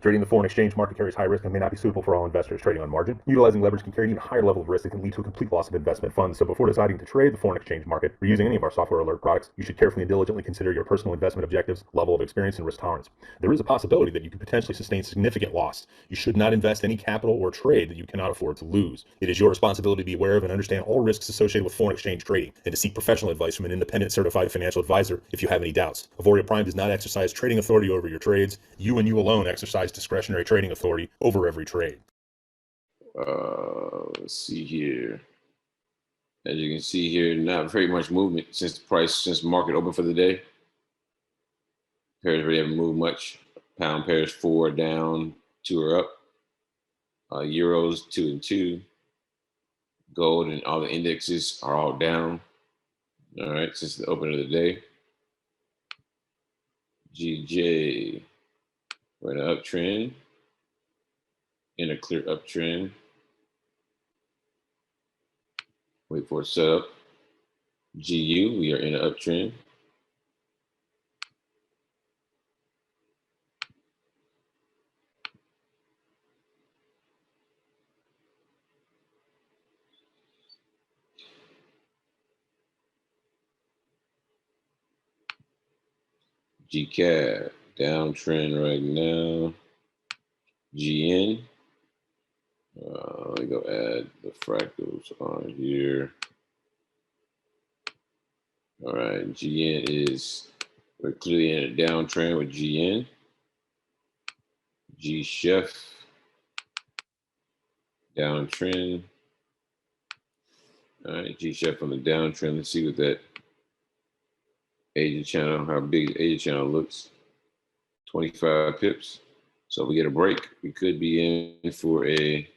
Trading the foreign exchange market carries high risk and may not be suitable for all investors. Trading on margin, utilizing leverage can carry an even higher level of risk that can lead to a complete loss of investment funds. So before deciding to trade the foreign exchange market or using any of our software alert products, you should carefully and diligently consider your personal investment objectives, level of experience, and risk tolerance. There is a possibility that you could potentially sustain significant loss. You should not invest any capital or trade that you cannot afford to lose. It is your responsibility to be aware of and understand all risks associated with foreign exchange trading and to seek professional advice from an independent certified financial advisor if you have any doubts. Auvoria Prime does not exercise trading authority over your trades. You and you alone exercise discretionary trading authority over every trade. Let's see here. As you can see here, not very much movement since the market opened for the day. Pairs really haven't moved much. Pound pairs 4 down, 2 are up. Euros 2 and 2. Gold and all the indexes are all down. All right, since the open of the day. GJ, we're in an uptrend. In a clear uptrend. Wait for it to set up. GU, we are in an uptrend. GCAD, downtrend right now. GN, let me go add the fractals on here. All right, GN we're clearly in a downtrend with GN. G Chef, downtrend. All right, G Chef on the downtrend. Let's see what that agent channel, how big the agent channel looks. 25 pips. So if we get a break, we could be in for a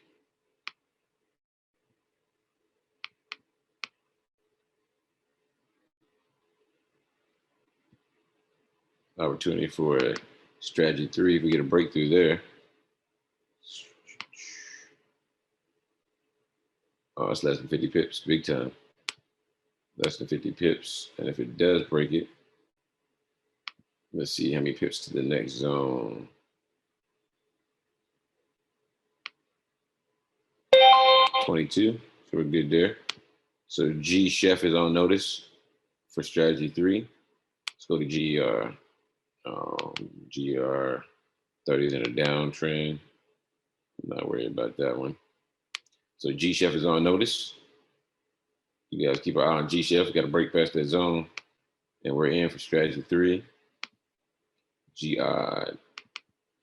opportunity for a strategy 3 if we get a breakthrough there. Oh, it's less than 50 pips, big time. Less than 50 pips. And if it does break it, let's see how many pips to the next zone. 22, so we're good there. So G Chef is on notice for strategy 3. Let's go to GER. GER 30 is in a downtrend. I'm not worried about that one. So G Chef is on notice. You guys keep an eye on G Chef. We got to break past that zone. And we're in for strategy 3. GI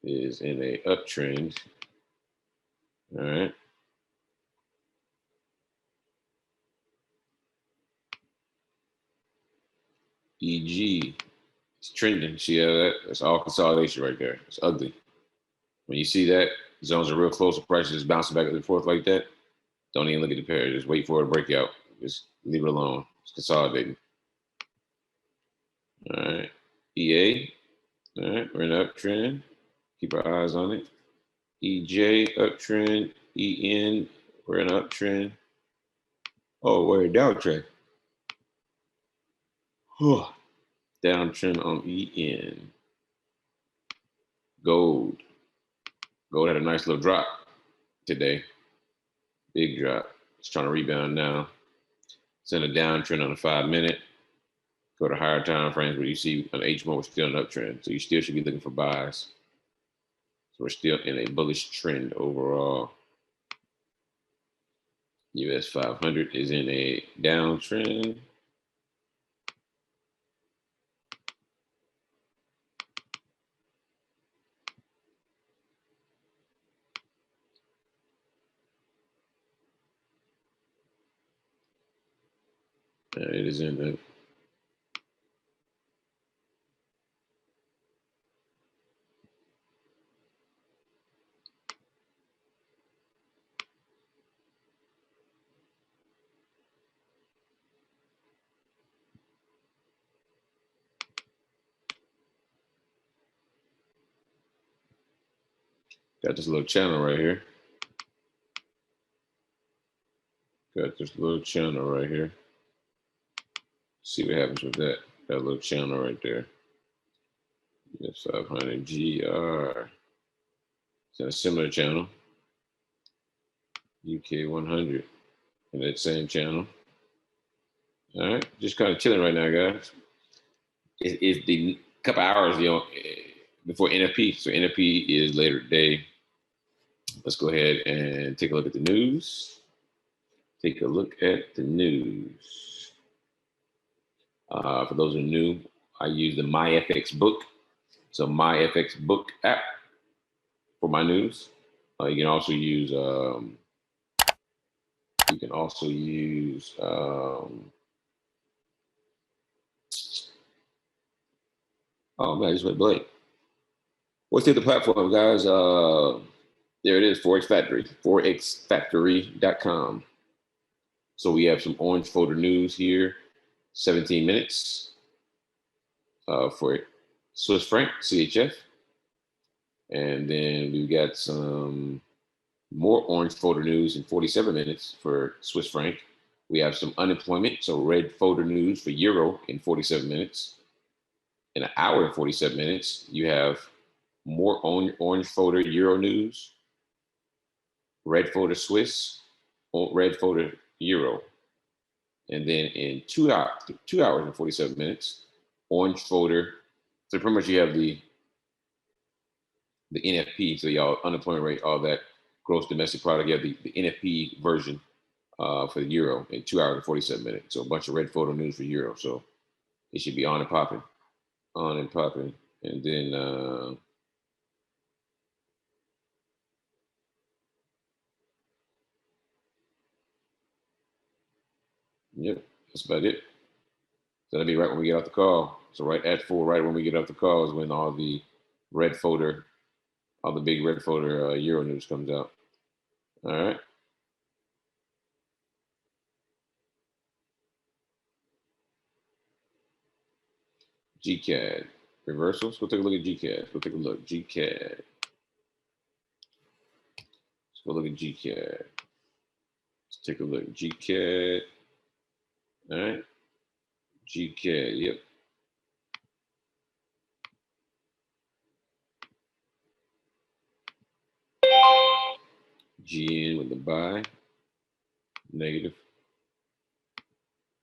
is in a uptrend. All right. EG is trending. See that? That's all consolidation right there. It's ugly. When you see that, zones are real close to prices just bouncing back and forth like that. Don't even look at the pair. Just wait for a breakout. Just leave it alone. It's consolidating. All right. EA. All right. We're in an uptrend. Keep our eyes on it. EJ, uptrend. EN, we're in an uptrend. Oh, we're in a downtrend. Downtrend on EN. Gold. Gold had a nice little drop today. Big drop. It's trying to rebound now. It's in a downtrend on the 5-minute. Go to higher time frames where you see on HMO, we're still in an uptrend. So you still should be looking for buys. So we're still in a bullish trend overall. US 500 is in a downtrend. It is in the got this little channel right here. Got this little channel right here. See what happens with that. That little channel right there. The 500 GR. It's a similar channel. UK 100 in that same channel. All right, just kind of chilling right now, guys. It's the couple hours, before NFP. So NFP is later today. Let's go ahead and take a look at the news. Take a look at the news. For those who are new, I use the MyFX Book. So MyFX Book app for my news. You can also use. Oh man, I just went blank. What's the other platform, guys? There it is, Forex Factory, forexfactory.com. So we have some orange folder news here, 17 minutes for Swiss franc, CHF. And then we've got some more orange folder news in 47 minutes for Swiss franc. We have some unemployment, so red folder news for euro in 47 minutes. In an hour and 47 minutes, you have more orange folder euro news, red folder Swiss, red folder euro. And then in 2 hours and 47 minutes, orange folder. So pretty much you have the NFP, so y'all unemployment rate, all that gross domestic product. You have the NFP version for the euro in 2 hours and 47 minutes. So a bunch of red photo news for euro. So it should be on and popping, on and popping. And then yep, that's about it. So that'll be right when we get off the call. So right at 4, right when we get off the call is when all the red folder, all the big red folder euro news comes out. All right. GCAD reversals. We'll take a look at GCAD. We'll take a look. GCAD. Let's go look at GCAD. Let's take a look. GCAD. All right. GCAD. Yep. GN with the buy. Negative.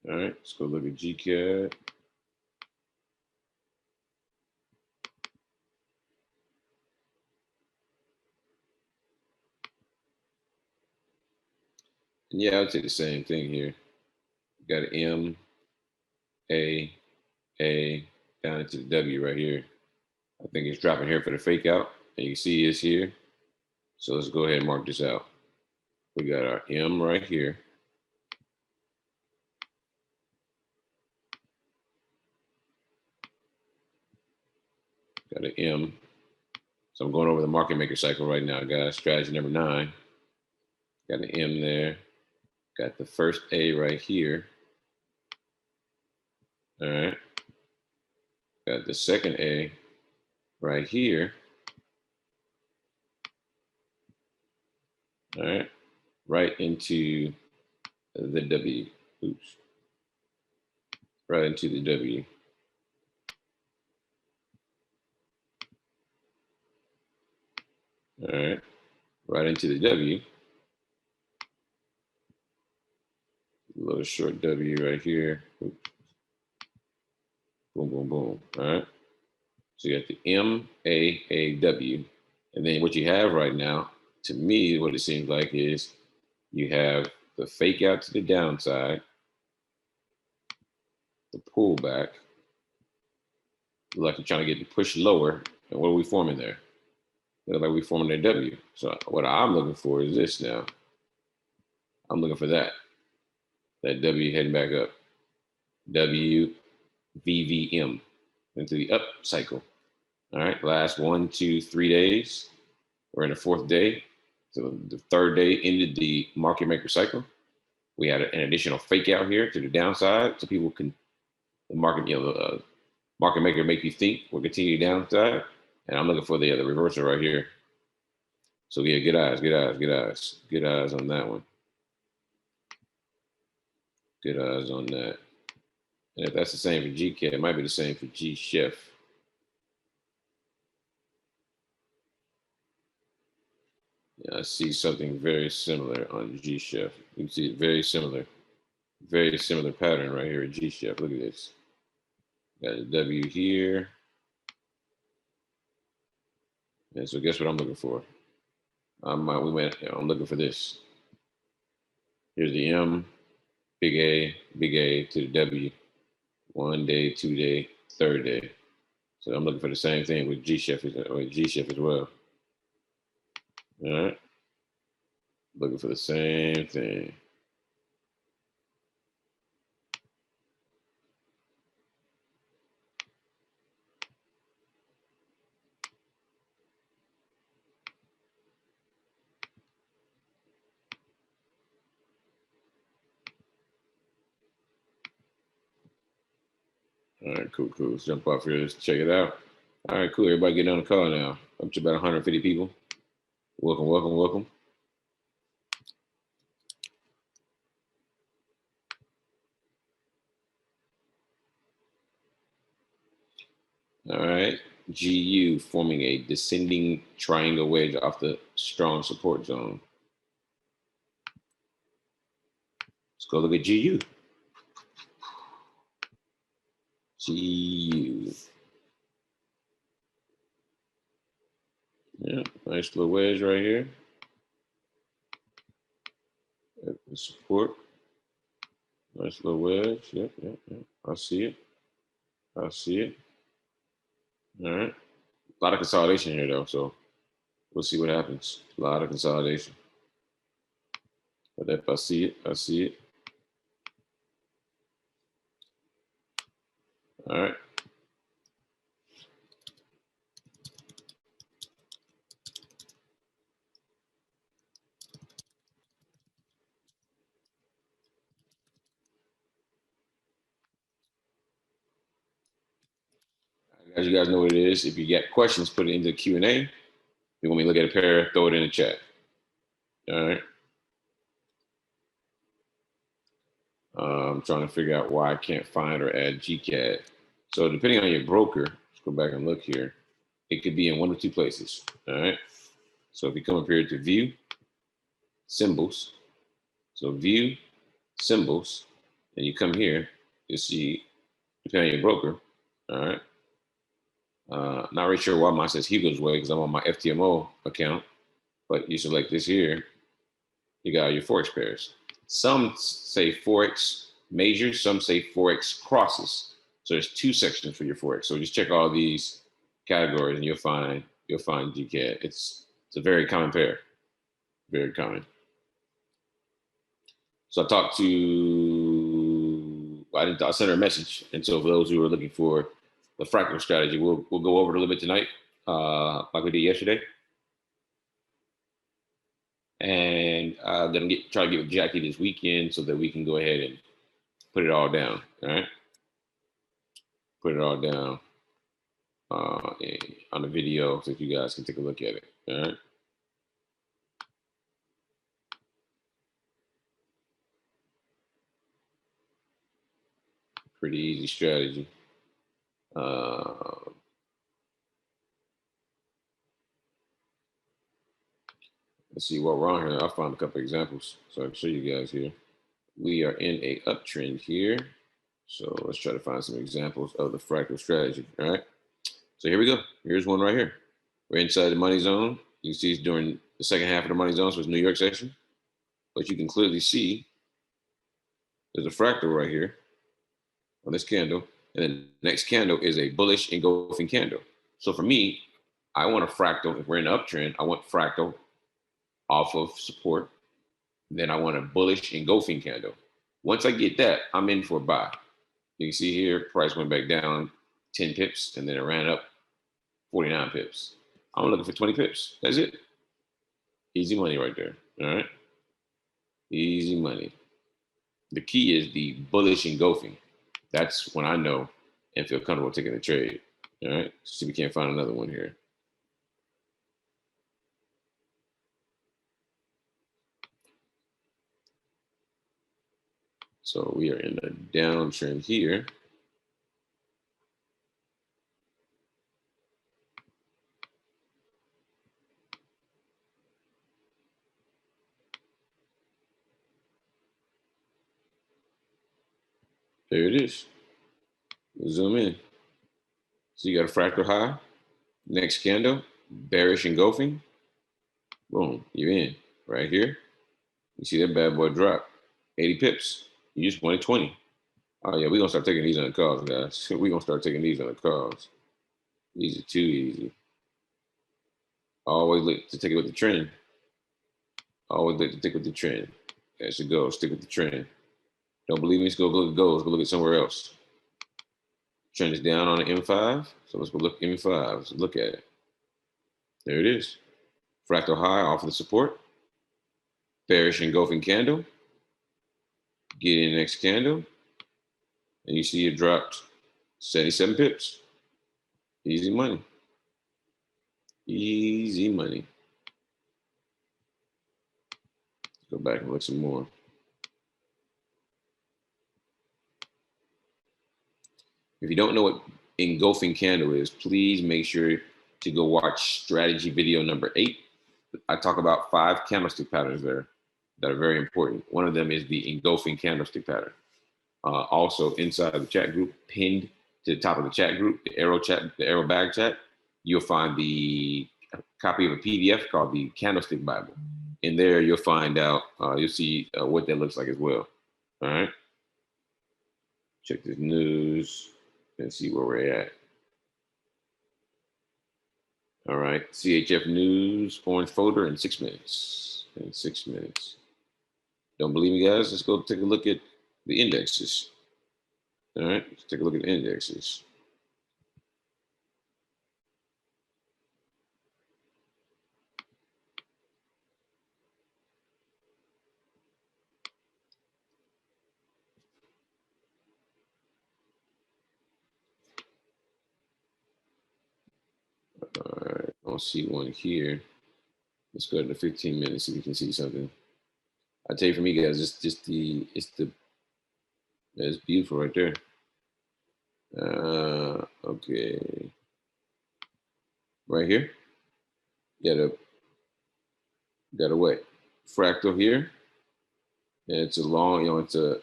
All right. Let's go look at GCAD. And yeah, I'll take the same thing here. Got an M, A, down into the W right here. I think it's dropping here for the fake out. And you can see it's here. So let's go ahead and mark this out. We got our M right here. Got an M. So I'm going over the market maker cycle right now, guys. Strategy number 9. Got an M there. Got the first A right here. All right. Got the second A right here. All right. Right into the W. Oops. Right into the W. All right. Right into the W. A little short W right here. Oops. Boom, boom, boom. All right. So you got the MAAW. And then what you have right now, to me, what it seems like is you have the fake out to the downside, the pullback. Like you're trying to get the push lower. And what are we forming there? Look like we're forming a W. So what I'm looking for is this now. I'm looking for that. That W heading back up. WVVM into the up cycle. All right, last 1, 2, 3 days. We're in the 4th day. So the 3rd day ended the market maker cycle. We had an additional fake out here to the downside, so people can the market, market maker make you think we'll continue downside. And I'm looking for the reversal right here. So yeah, good eyes on that one. Good eyes on that. And if that's the same for GCAT, it might be the same for G-Chef. Yeah, I see something very similar on G-Chef. You can see it very similar pattern right here at G-Chef. Look at this. Got a W here. And so guess what I'm looking for? I'm looking for this. Here's the M, big A to the W. 1 day, 2 day, 3rd day. So I'm looking for the same thing with G-Chef as well. All right. Looking for the same thing. All right, cool. Let's jump off here. Let's check it out. All right, cool. Everybody getting on the call now. Up to about 150 people. Welcome. All right. GU forming a descending triangle wedge off the strong support zone. Let's go look at GU. GU. Yeah, nice little wedge right here. The support. Nice little wedge. Yep. I see it. All right. A lot of consolidation here, though, so we'll see what happens. A lot of consolidation. But if I see it. All right. As you guys know what it is, if you get questions, put it into the Q&A. If you want me to look at a pair, throw it in the chat. All right. I'm trying to figure out why I can't find or add GCAD. So depending on your broker, let's go back and look here. It could be in one of two places. All right. So if you come up here to view, symbols. So view, symbols, and you come here, you'll see, depending on your broker. All right. Not really sure why mine says Hugo's Way because I'm on my FTMO account, but you select this here, you got your Forex pairs. Some say Forex majors, some say Forex crosses. So there's two sections for your Forex. So just check all these categories and you'll find GCAD. It's a very common pair, very common. So I talked to, I sent her a message. And so for those who are looking for the fractal strategy, we'll go over it a little bit tonight, like we did yesterday. And I'm gonna try to get with Jackie this weekend so that we can go ahead and put it all down. All right, put it all down on the video so that you guys can take a look at it. All right. Pretty easy strategy. Let's see what we're on here. I found a couple examples, so I can show you guys here. We are in a uptrend here. So let's try to find some examples of the fractal strategy. All right. So here we go. Here's one right here. We're inside the money zone. You see it's during the second half of the money zone, so it's New York session. But you can clearly see there's a fractal right here on this candle. And then the next candle is a bullish engulfing candle. So for me, I want a fractal. If we're in an uptrend, I want fractal off of support. Then I want a bullish engulfing candle. Once I get that, I'm in for a buy. You can see here, price went back down 10 pips, and then it ran up 49 pips. I'm looking for 20 pips. That's it. Easy money right there. All right. Easy money. The key is the bullish engulfing. That's when I know and feel comfortable taking the trade. All right. See if we can't find another one here. So we are in a downtrend here. There it is. Zoom in. So you got a fractal high. Next candle, bearish engulfing. Boom, you're in right here. You see that bad boy drop 80 pips. You just wanted 20. Oh yeah, we're gonna start taking these on the calls, guys. We're gonna start taking these on the calls. These are too easy. Always look to take it with the trend. Always look to stick with the trend. There should go. Stick with the trend. Don't believe me? Let's go look at goals. Go look at somewhere else. Trend is down on the M5. So let's go look at M5. Let's look at it. There it is. Fractal high off of the support. Bearish engulfing candle. Get in the next candle. And you see it dropped 77 pips. Easy money. Easy money. Go back and look some more. If you don't know what engulfing candle is, please make sure to go watch strategy video number 8. I talk about 5 candlestick patterns there that are very important. One of them is the engulfing candlestick pattern. Also inside of the chat group, pinned to the top of the chat group, the AIRO bag chat, you'll find the copy of a PDF called the Candlestick Bible. In there, you'll find out, you'll see what that looks like as well. All right. Check this news and see where we're at. All right, CHF News, orange folder in 6 minutes. In 6 minutes. Don't believe me, guys? Let's go take a look at the indexes. All right, let's take a look at the indexes. All right, I don't see one here. Let's go to the 15 minutes, see if we can see something. I tell you, for me, guys, it's beautiful right there. Okay, right here. Got a what? Fractal here. And it's a long, it's a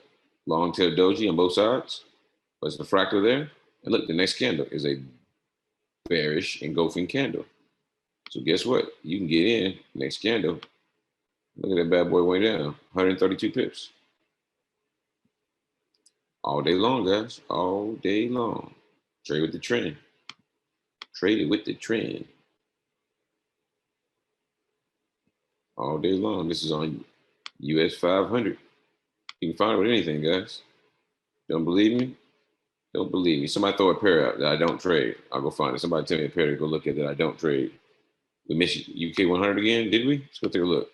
long tail doji on both sides. But it's the fractal there. And look, the next candle is a bearish engulfing candle. So guess what? You can get in next candle. Look at that bad boy way down, 132 pips. All day long, guys. All day long. Trade with the trend. Trade it with the trend. All day long. This is on US 500. You can find it with anything, guys. Don't believe me? Don't believe me. Somebody throw a pair out that I don't trade. I'll go find it. Somebody tell me a pair to go look at that I don't trade. We missed UK 100 again, did we? Let's go take a look.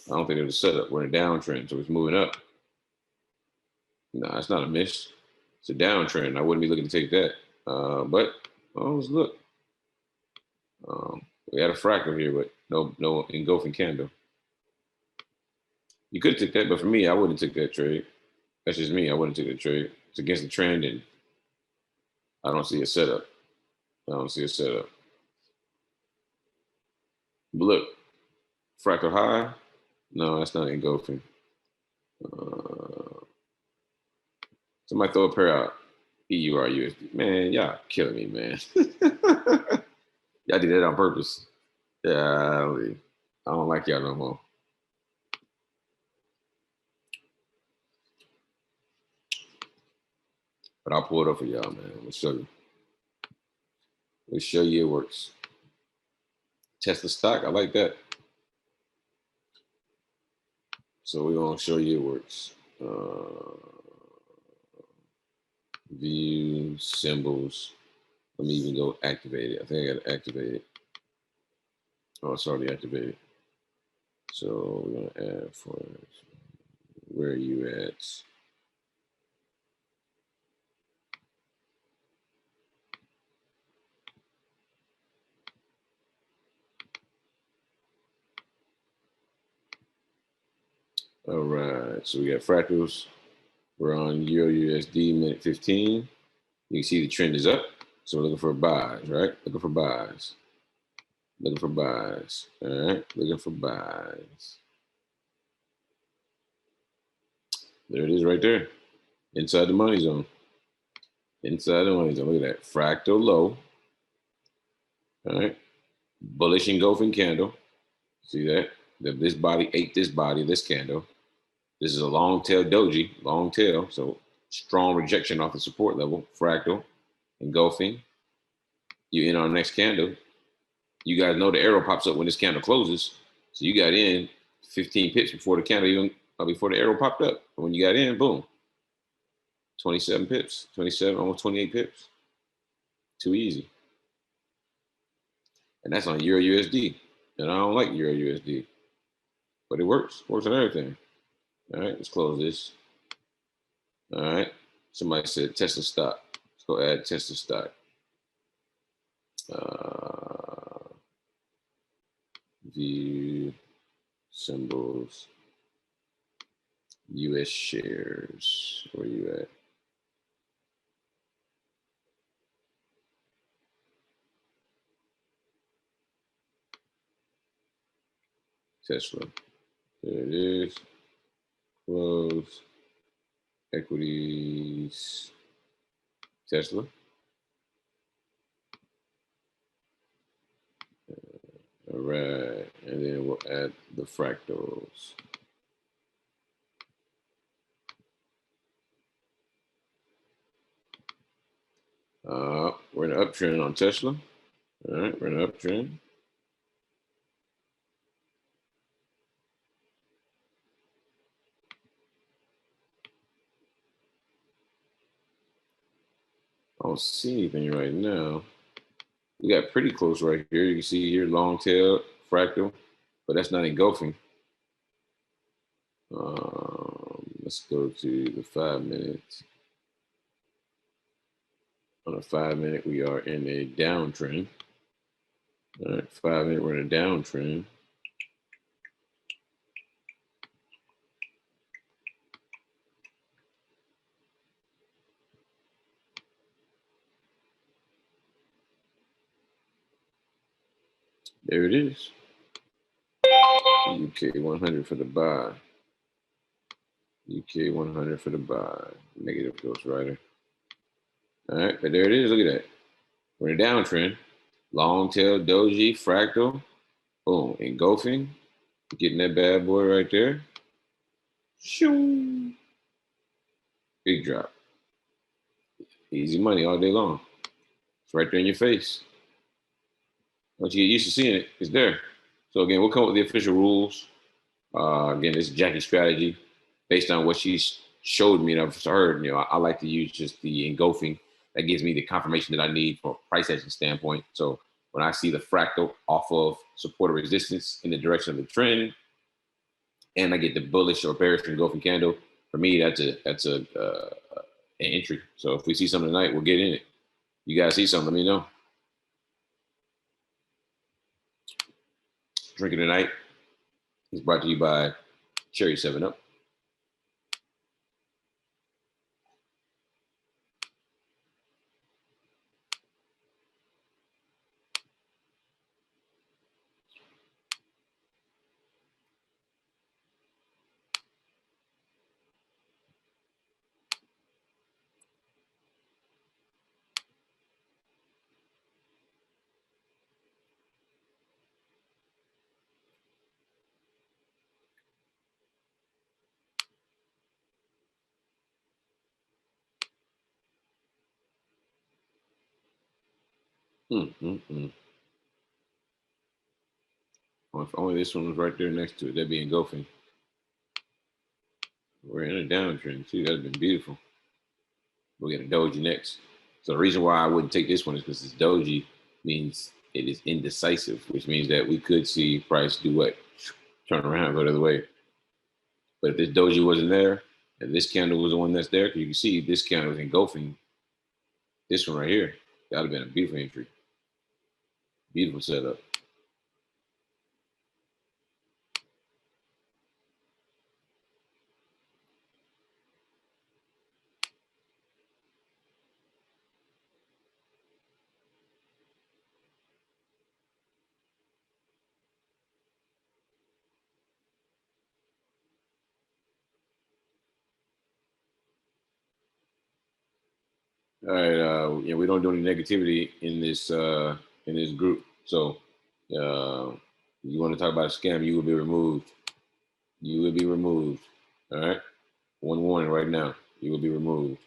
I don't think it was a setup. We're in a downtrend, so it's moving up. No, it's not a miss. It's a downtrend. I wouldn't be looking to take that. But let's look. We had a fractal here, but no engulfing candle. You could take that, but for me, I wouldn't take that trade. That's just me. I wouldn't take that trade. It's against the trend, and I don't see a setup. I don't see a setup. But look, fractal high. No, that's not engulfing. Somebody throw a pair out. EUR USD. Man, y'all killing me, man. Y'all did that on purpose. Yeah, I don't like y'all no more. But I'll pull it up for y'all, man. Let's show you. Let's show you it works. Tesla stock, I like that. So we're gonna show you it works. View symbols. Let me even go activate it. I think I got to activate it. Oh, it's already activated. So we're gonna add for where are you at? All right, so we got fractals. We're on Euro USD minute 15. You can see the trend is up. So we're looking for buys, right? Looking for buys. Looking for buys. All right, looking for buys. There it is right there. Inside the money zone. Inside the money zone. Look at that. Fractal low. All right. Bullish engulfing candle. See that? This body ate this body, this candle. This is a long tail doji, long tail. So strong rejection off the support level. Fractal, engulfing. You in on the next candle. You guys know the arrow pops up when this candle closes. So you got in 15 pips before the candle even before the arrow popped up. But when you got in, boom, 27 pips, 27, almost 28 pips. Too easy. And that's on Euro USD. And I don't like Euro USD. But it works. Works on everything. All right, let's close this. All right. Somebody said Tesla stock. Let's go add Tesla stock. View symbols. US shares. Where you at? Tesla. There it is. Close. Equities. Tesla. All right. And then we'll add the fractals. We're in an uptrend on Tesla. All right. We're in an uptrend. I don't see anything right now. We got pretty close right here. You can see here long tail, fractal, but that's not engulfing. Let's go to the 5 minutes. On a 5 minute, we are in a downtrend. All right, 5 minute, we're in a downtrend. There it is. UK 100 for the buy. UK 100 for the buy. Negative Ghost Rider. All right, but there it is. Look at that. We're in a downtrend. Long tail, doji, fractal. Boom, engulfing. Getting that bad boy right there. Shoo. Big drop. Easy money all day long. It's right there in your face. Once you get used to seeing it, it's there. So again, we'll come up with the official rules. Again, this is Jackie's strategy based on what she showed me and I've heard. You know, I like to use just the engulfing. That gives me the confirmation that I need from a price action standpoint. So when I see the fractal off of support or resistance in the direction of the trend, and I get the bullish or bearish engulfing candle, for me, that's an entry. So if we see something tonight, we'll get in it. You guys see something, let me know. Drinking tonight is brought to you by Cherry 7-Up. If only this one was right there next to it, that'd be engulfing. We're in a downtrend too. That'd been beautiful. We'll get a doji next. So the reason why I wouldn't take this one is because this doji means it is indecisive, which means that we could see price do what? Turn around, go the other way. But if this doji wasn't there, and this candle was the one that's there, because you can see this candle was engulfing this one right here. That would have been a beautiful entry. Beautiful setup. All right, we don't do any negativity in this group. So, you want to talk about a scam, you will be removed. You will be removed. All right. One warning right now. You will be removed.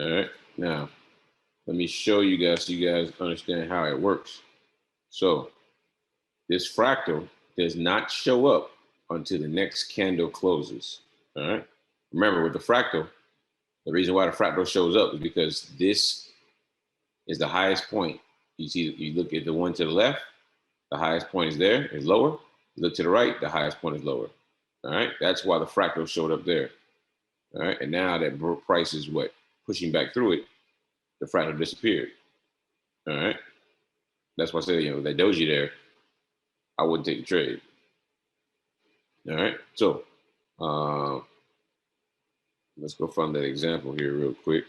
All right. Now, let me show you guys so you guys understand how it works. So, this fractal does not show up until the next candle closes. All right. Remember, with the fractal, the reason why the fractal shows up is because this is the highest point. You see, you look at the one to the left, the highest point is there, is lower. You look to the right, the highest point is lower. All right. That's why the fractal showed up there. All right. And now that price is what? Pushing back through it, the fractal disappeared. All right. That's why I said, that doji there, I wouldn't take the trade. All right. So let's go find that example here real quick.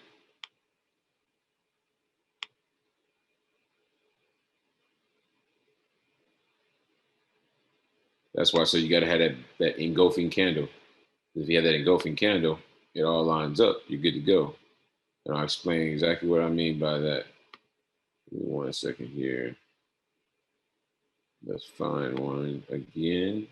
That's why I said you got to have that engulfing candle. If you have that engulfing candle, it all lines up. You're good to go. And I'll explain exactly what I mean by that. Give me 1 second here. Let's find one again.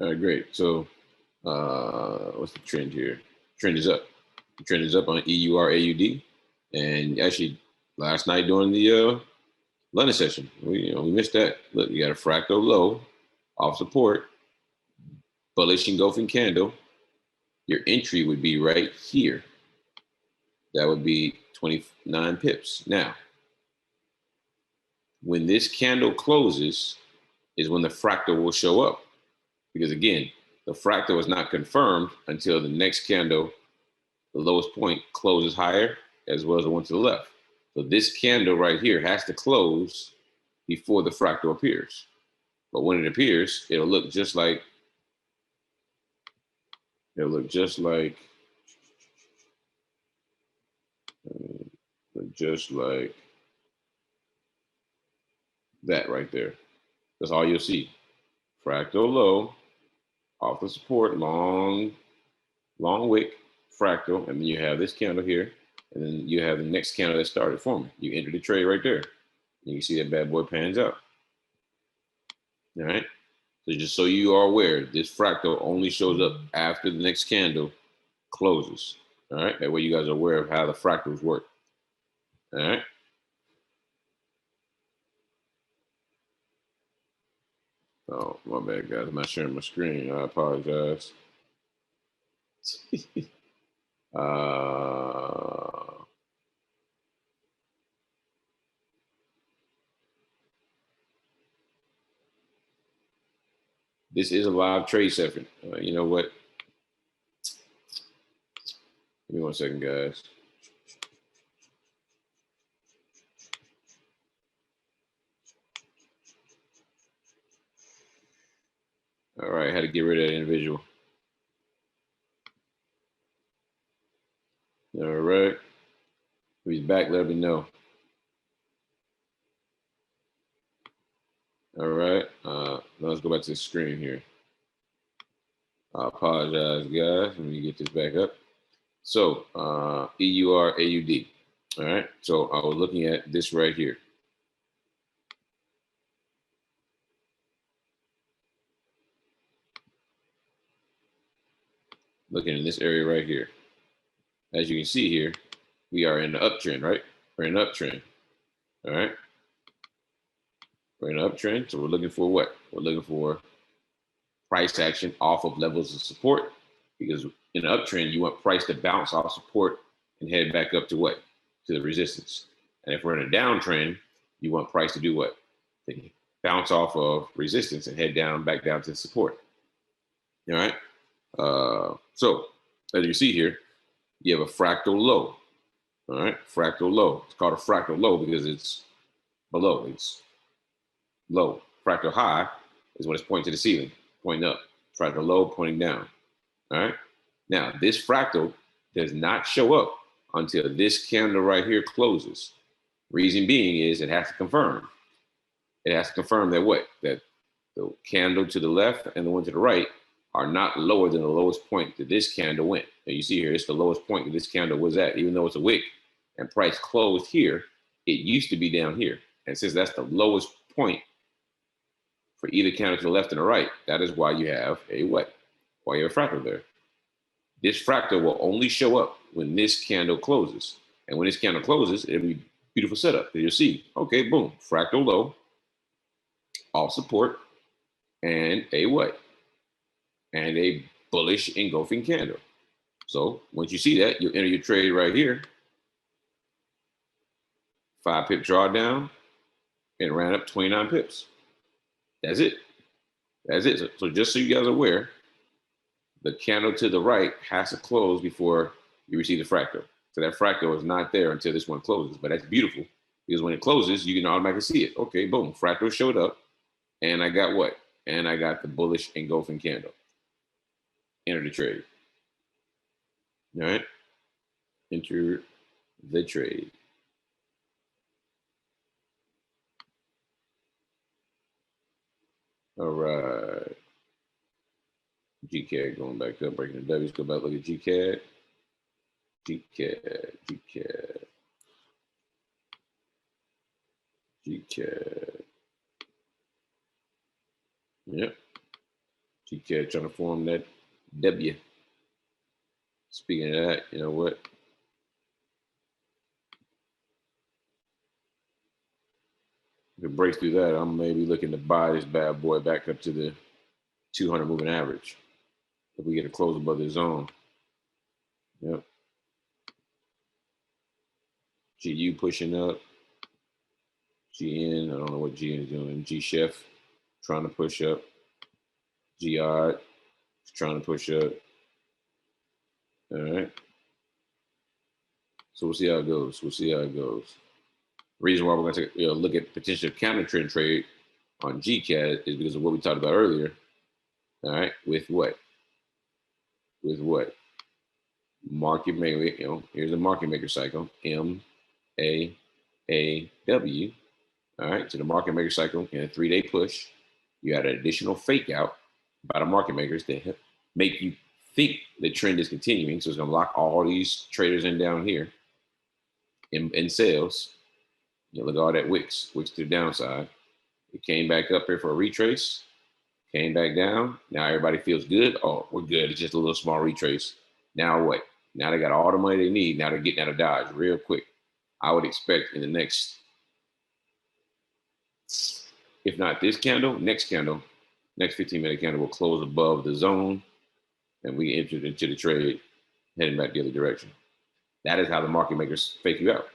All right, great. So what's the trend here? Trend is up. The trend is up on EUR AUD. And actually, last night during the London session, we missed that. Look, you got a fractal low off support, bullish engulfing candle. Your entry would be right here. That would be 29 pips. Now, when this candle closes is when the fractal will show up. Because again, the fractal is not confirmed until the next candle, the lowest point, closes higher, as well as the one to the left. So this candle right here has to close before the fractal appears. But when it appears, it'll look just like that right there. That's all you'll see. Fractal low, off the support, long wick, fractal, and then you have this candle here, and then you have the next candle that started forming. You enter the trade right there. And you see that bad boy pans out. All right. So just so you are aware, this fractal only shows up after the next candle closes. All right. That way you guys are aware of how the fractals work. All right. Oh, my bad, guys. I'm not sharing my screen. I apologize. This is a live trade session. You know what? Give me 1 second, guys. All right, how to get rid of that individual. All right. If he's back, let me know. All right. Now let's go back to the screen here. I apologize, guys. Let me get this back up. So EUR AUD. All right. So I was looking at this right here. Looking in this area right here. As you can see here, we are in the uptrend, right? We're in an uptrend. All right. We're in an uptrend. So we're looking for what? We're looking for price action off of levels of support, because in an uptrend, you want price to bounce off support and head back up to what? To the resistance. And if we're in a downtrend, you want price to do what? To bounce off of resistance and head down, back down to support. All right. So as you see here, you have a fractal low. All right, fractal low. It's called a fractal low because it's below. It's low. Fractal high is when it's pointing to the ceiling, pointing up. Fractal low, pointing down. All right. Now, this fractal does not show up until this candle right here closes. Reason being is it has to confirm. It has to confirm that what? That the candle to the left and the one to the right are not lower than the lowest point that this candle went. And you see here, it's the lowest point that this candle was at, even though it's a wick and price closed here, it used to be down here. And since that's the lowest point for either candle to the left and the right, that is why you have a what? Why you have a fractal there. This fractal will only show up when this candle closes. And when this candle closes, it'll be a beautiful setup. You'll see, okay, boom, fractal low, off support, and a what? And a bullish engulfing candle. So once you see that, you'll enter your trade right here. 5 pip drawdown, and ran up 29 pips. That's it. That's it. So just so you guys are aware, the candle to the right has to close before you receive the fractal. So that fractal is not there until this one closes. But that's beautiful because when it closes, you can automatically see it. Okay, boom, fractal showed up. And I got what? And I got the bullish engulfing candle. Enter the trade. All right. Enter the trade. All right. GCAD going back up, breaking the W's. Go back, look at GCAD. GCAD. Yep. GCAD trying to form that W. Speaking of that, you know what? If it breaks through that, I'm maybe looking to buy this bad boy back up to the 200 moving average. If we get a close above the zone. Yep. GU pushing up. GN, I don't know what GN is doing. G Chef trying to push up. GR trying to push up. All right. So we'll see how it goes. Reason why we're going to look at potential counter trend trade on GCAD is because of what we talked about earlier. All right. With what? Market maker, here's the market maker cycle, MAAW. All right, so the market maker cycle in a 3-day push, you had an additional fake out by the market makers to make you think the trend is continuing. So it's going to lock all these traders in down here in sales. Look at all that wicks to the downside. It came back up here for a retrace, came back down. Now everybody feels good. Oh, we're good. It's just a little small retrace. Now what? Now they got all the money they need. Now they're getting out of Dodge real quick. I would expect in the next, if not this candle, next 15-minute candle will close above the zone, and we entered into the trade heading back the other direction. That is how the market makers fake you out.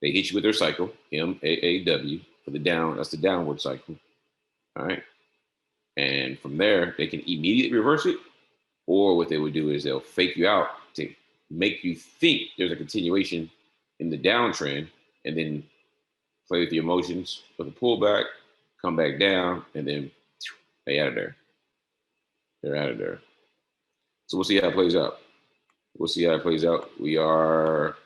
They hit you with their cycle, MAAW, for the down. That's the downward cycle. All right. And from there, they can immediately reverse it, or what they would do is they'll fake you out to make you think there's a continuation in the downtrend, and then play with the emotions for the pullback, come back down, and then they out of there. They're out of there. So we'll see how it plays out. We are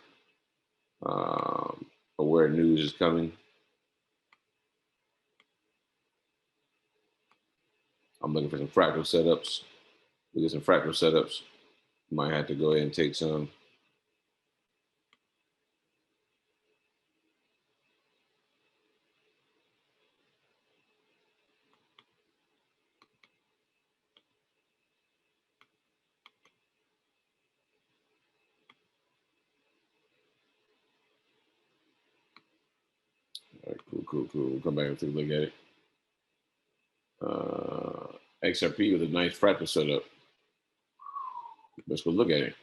aware news is coming. I'm looking for some fractal setups. We get some fractal setups. Might have to go ahead and take some. All right, cool. We'll come back and take a look at it. XRP with a nice fractal setup. Let's go look at it.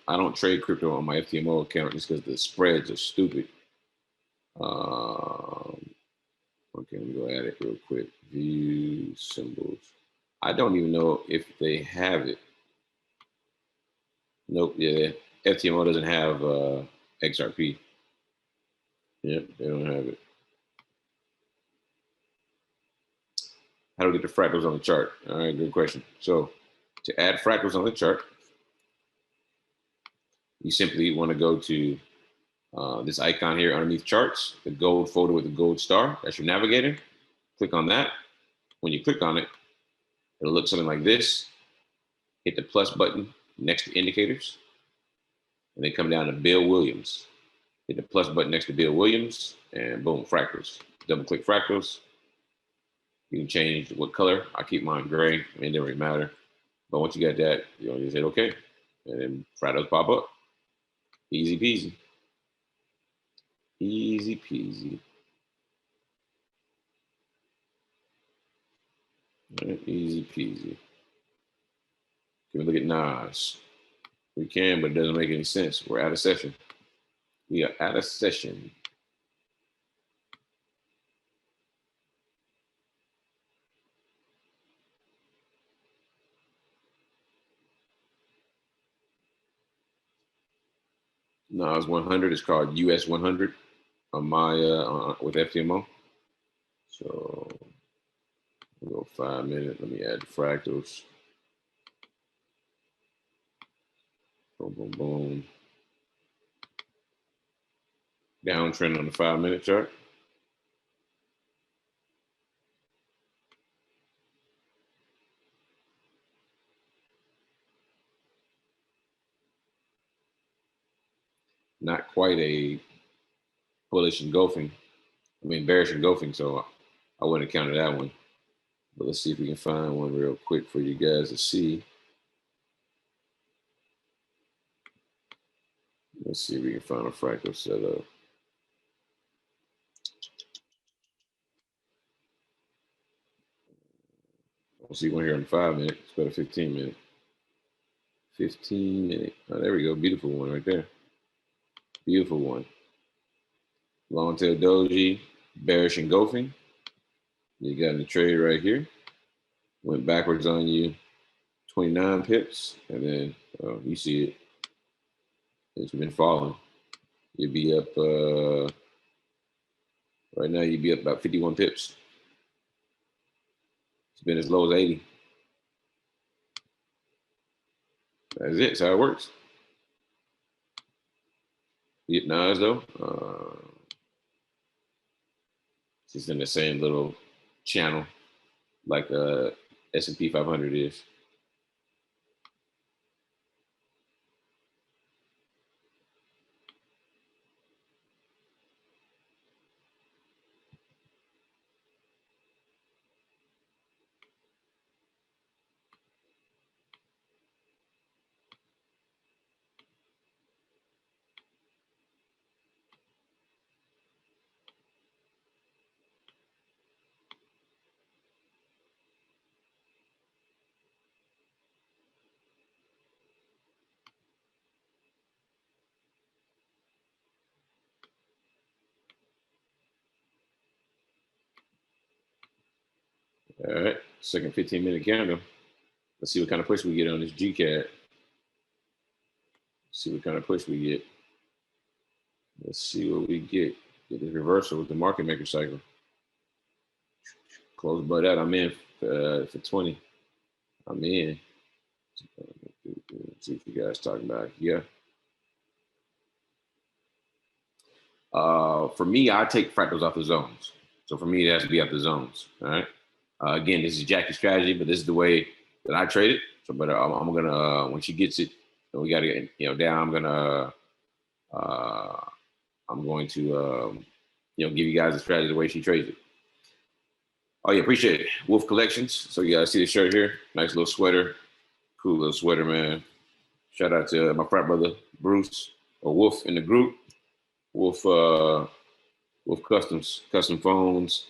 I don't trade crypto on my FTMO account just because the spreads are stupid. Okay, let me go at it real quick. View symbols. I don't even know if they have it. Nope. Yeah, FTMO doesn't have XRP. Yep, they don't have it. How do we get the fractals on the chart? All right, good question. So to add fractals on the chart, you simply want to go to this icon here underneath charts, the gold folder with the gold star. That's your navigator. Click on that. When you click on it, it'll look something like this. Hit the plus button next to indicators, and then come down to Bill Williams. Hit the plus button next to Bill Williams, and boom, fractals. Double click fractals. You can change what color. I keep mine gray. I mean, it doesn't really matter. But once you got that, you know, just hit OK, and then fractals pop up. Easy peasy. Easy peasy. Right, easy peasy. Can we look at Nas? We can, but it doesn't make any sense. We're out of session. We are out of session. Nas 100 is called US 100 on my with FTMO. So we'll go 5 minutes. Let me add the fractals. Boom, boom, boom. Downtrend on the 5-minute chart. Not quite a bullish engulfing. I mean, bearish engulfing. So I wouldn't have counted that one. But let's see if we can find one real quick for you guys to see. Let's see if we can find a fractal setup. We'll see one here in 5 minutes. Let's go to 15 minutes. 15 minutes. Oh, there we go. Beautiful one right there. Beautiful one. Long tail doji, bearish engulfing. You got in the trade right here. Went backwards on you, 29 pips, and then you see it. It's been falling. You'd be up right now. You'd be up about 51 pips. It's been as low as 80. That's it. That's how it works. Nas though, it's in the same little channel like S&P 500 is. All right, second 15-minute candle. Let's see what kind of push we get on this GCAD. See what kind of push we get. Let's see what we get. Get this reversal with the market maker cycle. Close by that. I'm in for 20. I'm in. See what you guys talking about. Yeah. For me, I take fractals off the zones. So for me, it has to be off the zones. All right. Again, this is Jackie's strategy, but this is the way that I trade it. So, but I'm gonna when she gets it, and we got to get down. I'm going to give you guys the strategy the way she trades it. Oh yeah, appreciate it. Wolf Collections. So you guys see the shirt here? Nice little sweater. Cool little sweater, man. Shout out to my frat brother Bruce or Wolf in the group. Wolf Customs, custom phones.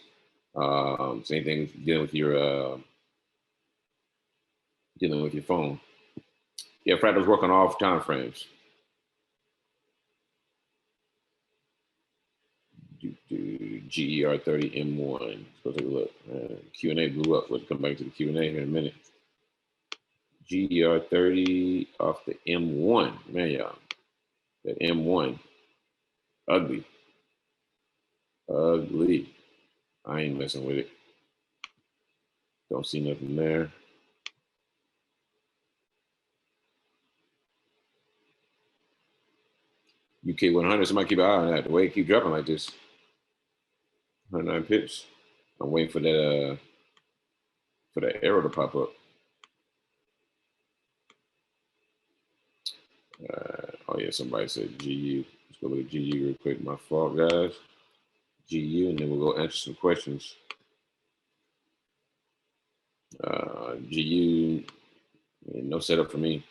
Same thing dealing with your phone. Yeah, Fractals work on all time frames. GER30M1. Let's go take a look. Q&A blew up. Let's come back to the Q&A here in a minute. GER30 off the M1. Man, y'all, that M1, ugly, ugly. I ain't messing with it. Don't see nothing there. UK 100. Somebody keep an eye on that. The way it keep dropping like this. 109 pips. I'm waiting for that arrow to pop up. Oh yeah, somebody said GU. Let's go look at GU real quick. My fault, guys. GU, and then we'll go answer some questions. GU, no setup for me.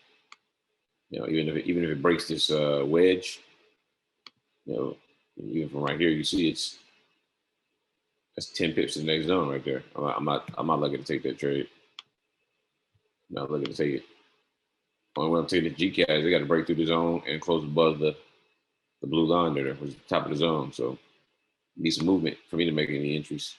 You know, even if it breaks this wedge, you know, even from right here, you see that's 10 pips in the next zone right there. I'm not looking to take that trade. Not looking to take it. Only way I'm taking the GCAT is they got to break through the zone and close above the blue line there, which is the top of the zone. So need some movement for me to make any entries.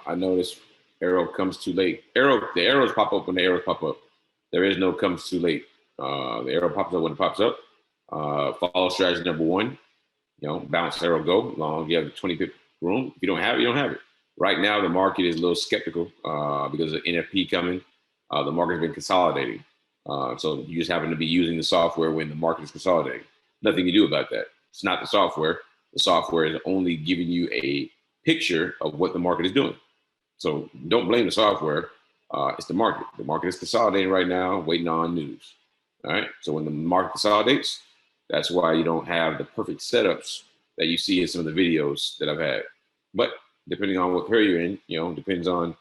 I noticed arrow comes too late. The arrows pop up when the arrows pop up. There is no comes too late. The arrow pops up when it pops up. Follow strategy number 1. You know, bounce arrow go. Long as you have 20 pip room. If you don't have it, you don't have it. Right now, the market is a little skeptical because of NFP coming. The market's been consolidating. So you just happen to be using the software when the market is consolidating. Nothing you do about that. It's not the software. The software is only giving you a picture of what the market is doing. So don't blame the software. It's the market. The market is consolidating right now, waiting on news. All right. So when the market consolidates, that's why you don't have the perfect setups that you see in some of the videos that I've had. But depending on what pair you're in, you know, depends on,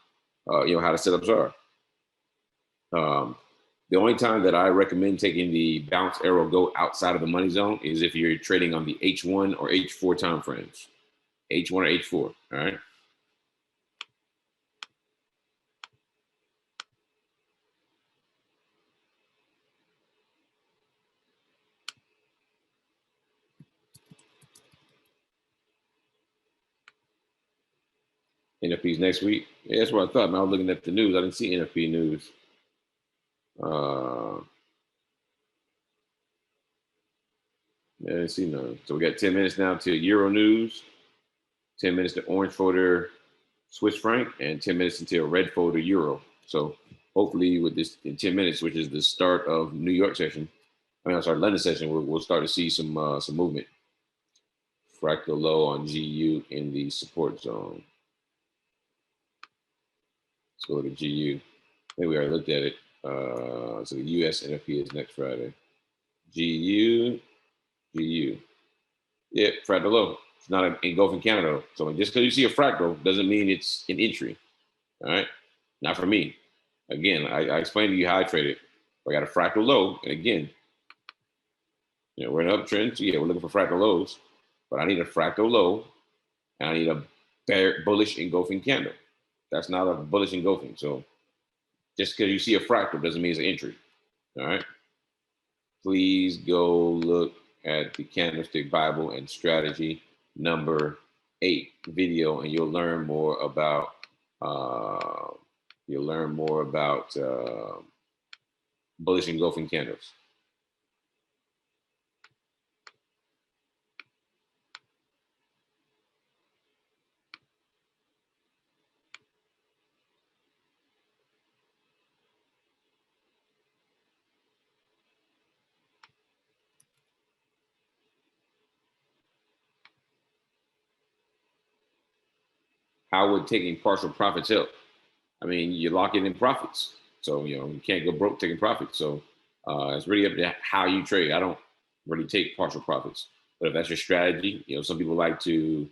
you know, how the setups are. The only time that I recommend taking the bounce arrow go outside of the money zone is if you're trading on the H1 or H4 time frames. H1 or H4. All right. NFP's next week. Yeah, that's what I thought. Man, I was looking at the news. I didn't see NFP news. I didn't see none. So we got 10 minutes now to Euro news, 10 minutes to orange folder Swiss franc, and 10 minutes until red folder Euro. So hopefully with this in 10 minutes, which is the start of New York session, I'm sorry, London session, we'll start to see some movement. Fractal low on GU in the support zone. Let's go to GU. I think we already looked at it. So the US NFP is next Friday. GU. Yeah, fractal low. It's not an engulfing candle. So just because you see a fractal doesn't mean it's an entry. All right. Not for me. Again, I explained to you how I trade it. I got a fractal low. And again, you know, we're in an uptrend. So yeah, we're looking for fractal lows. But I need a fractal low. And I need a bullish engulfing candle. That's not a bullish engulfing. So just because you see a fractal doesn't mean it's an entry. All right. Please go look at the Candlestick Bible and Strategy number 8 video, and you'll learn more about bullish engulfing candles. How would taking partial profits help? I mean, you're locking in profits. So, you know, you can't go broke taking profits. So it's really up to how you trade. I don't really take partial profits. But if that's your strategy, you know, some people like to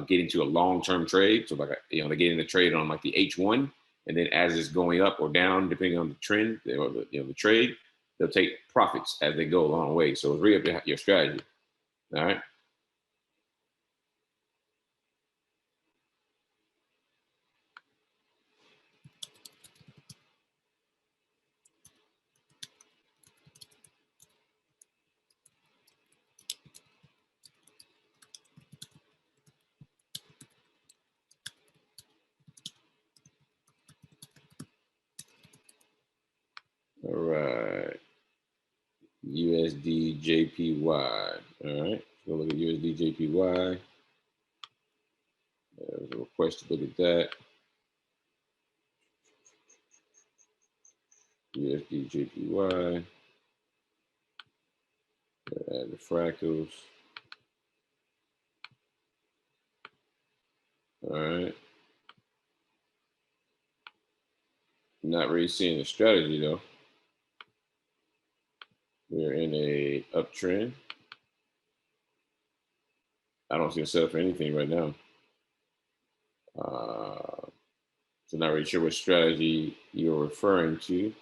get into a long-term trade. So like, you know, they get in a trade on like the H1, and then as it's going up or down, depending on the trend or the trade, they'll take profits as they go along the way. So it's really up to your strategy. All right. All right. USD JPY. All right. So look at USD JPY. There's a request to look at that. USD JPY. Add the fractals. All right. Not really seeing the strategy though. We're in a uptrend. I don't see a setup for anything right now. So not really sure what strategy you're referring to.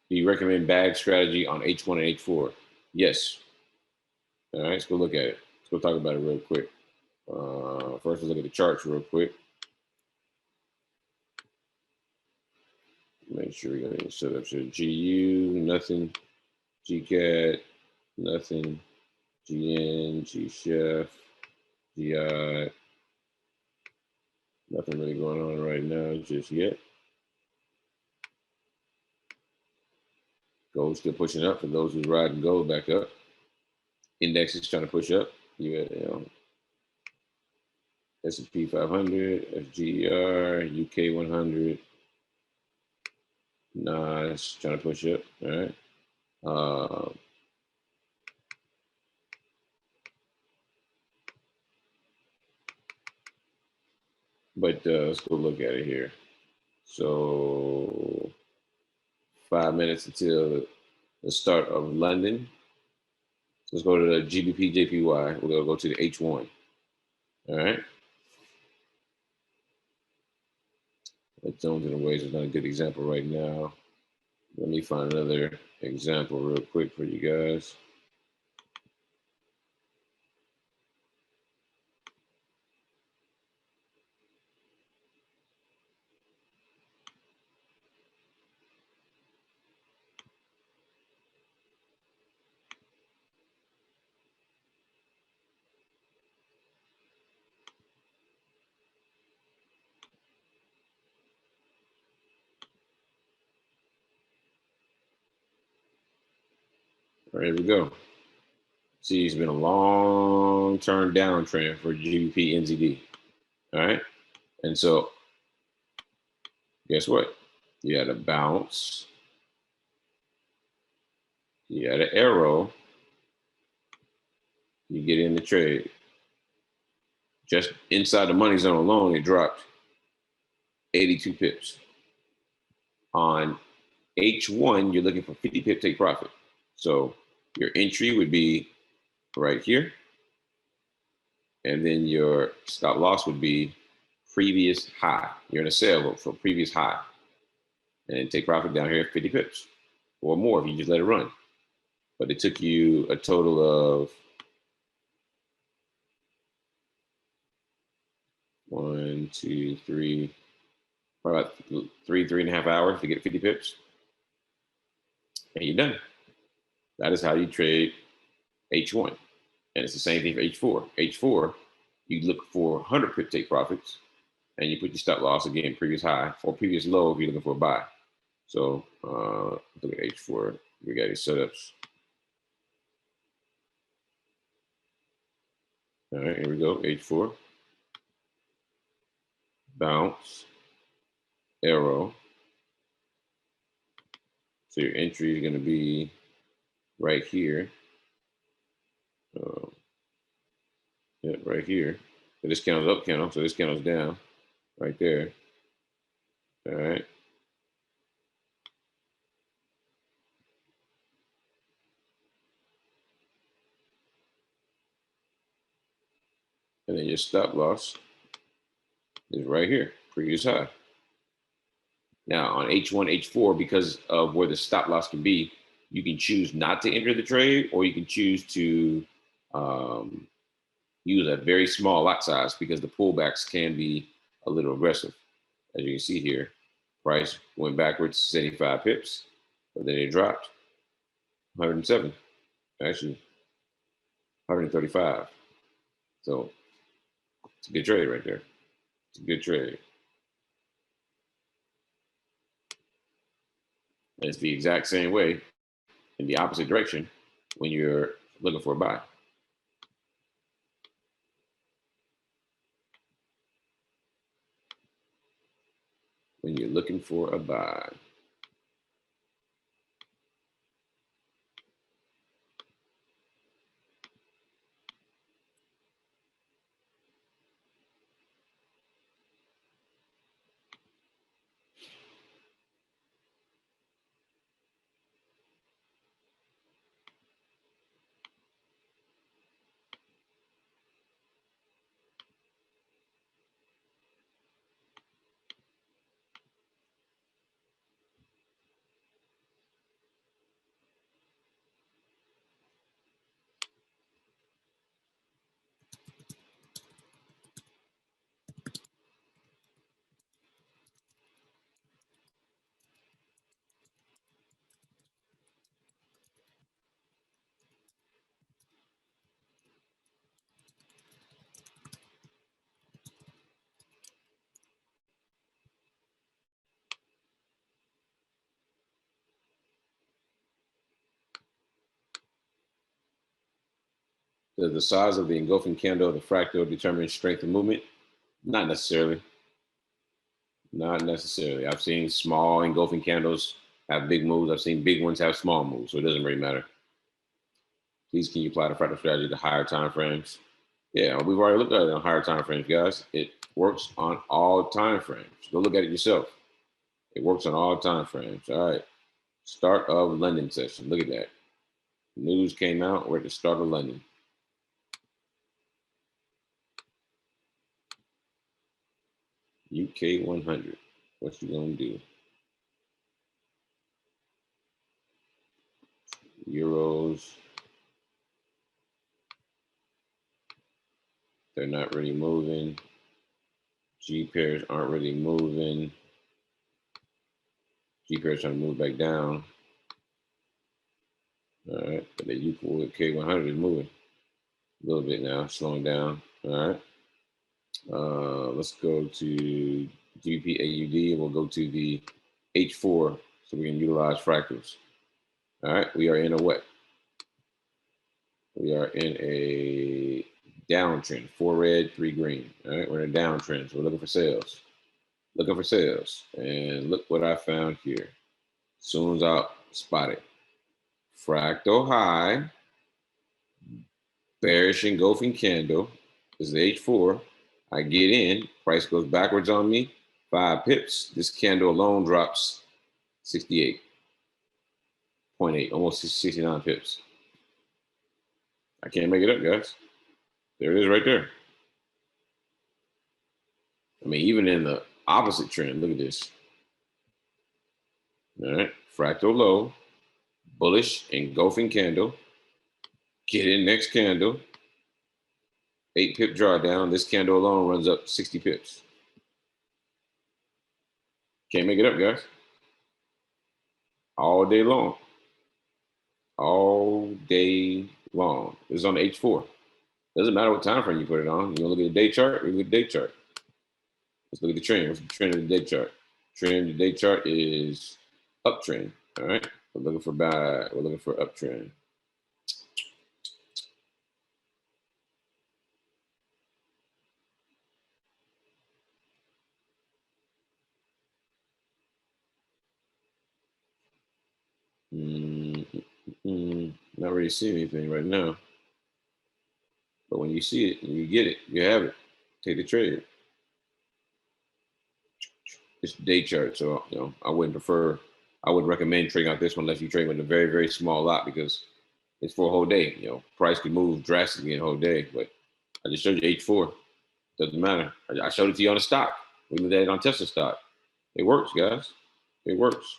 Do you recommend bag strategy on H1 and H4? Yes. All right, let's go look at it. Let's go talk about it real quick. First, let's look at the charts real quick. Make sure we got any setups here. GU, nothing. GCAT, nothing. GN, GChef, GI. Nothing really going on right now just yet. Gold still pushing up for those who's riding gold back up. Index is trying to push up. S&P 500, FGER, UK 100. Nice, trying to push up. All right. But let's go look at it here. So 5 minutes until the start of London. So let's go to the GBP JPY. We're going to go to the H1. All right. That zones in ways is not a good example right now. Let me find another example real quick for you guys. All right, here we go. See, it's been a long-term downtrend for GBP NZD. All right. And so guess what? You had a bounce. You had an arrow. You get in the trade. Just inside the money zone alone, it dropped 82 pips. On H1, you're looking for 50 pip take profit. So your entry would be right here. And then your stop loss would be previous high. You're in a sell for previous high. And then take profit down here at 50 pips or more if you just let it run. But it took you a total of 1, 2, 3, probably about 3.5 hours to get 50 pips. And you're done. That is how you trade H1. And it's the same thing for H4. H4, you look for 100 pip take profits and you put your stop loss again, previous high or previous low if you're looking for a buy. So look at H4. We got these setups. All right, here we go. H4. Bounce. Arrow. So your entry is going to be right here. Yeah, right here. So this candle's up candle, so this candle's down right there. All right. And then your stop loss is right here, previous high. Now on H1, H4, because of where the stop loss can be, you can choose not to enter the trade, or you can choose to use a very small lot size because the pullbacks can be a little aggressive. As you can see here, price went backwards 75 pips, but then it dropped 107, actually 135. So it's a good trade right there. It's a good trade. And it's the exact same way in the opposite direction when you're looking for a buy. When you're looking for a buy. Does the size of the engulfing candle, the fractal, determine strength of movement? Not necessarily. Not necessarily. I've seen small engulfing candles have big moves. I've seen big ones have small moves, so it doesn't really matter. Please, can you apply the fractal strategy to higher time frames? Yeah, we've already looked at it on higher time frames, guys. It works on all time frames. Go look at it yourself. It works on all time frames. All right. Start of London session. Look at that. News came out. We're at the start of London. UK 100. What you gonna do? Euros. They're not really moving. G pairs aren't really moving. G pairs trying to move back down. All right, but the UK 100 is moving a little bit now, slowing down. All right. Let's go to GBP AUD. We'll go to the H4 so we can utilize fractals. All right, we are in a what? We are in a downtrend, 4 red, 3 green. All right, we're in a downtrend, so we're looking for sales. Looking for sales. And look what I found here. As soon as I spot it. Fractal high, bearish engulfing candle. This is the H4. I get in, price goes backwards on me, 5 pips. This candle alone drops 68.8, almost 69 pips. I can't make it up, guys. There it is right there. I mean, even in the opposite trend, look at this. All right, fractal low, bullish engulfing candle. Get in next candle. 8 pip drawdown. This candle alone runs up 60 pips. Can't make it up, guys. All day long. All day long. This is on the H4. Doesn't matter what time frame you put it on. You want to look at the day chart? We look at the day chart. Let's look at the trend. What's the trend of the day chart? Trend of the day chart is uptrend. All right. We're looking for buy. We're looking for uptrend. Not really seeing anything right now. But when you see it, when you get it, you have it. Take the trade. It's the day chart, so I wouldn't recommend trading out this one unless you trade with a very, very small lot because it's for a whole day. Price could move drastically in a whole day, but I just showed you H4. Doesn't matter. I showed it to you on the stock. We looked at it on Tesla stock. It works, guys. It works.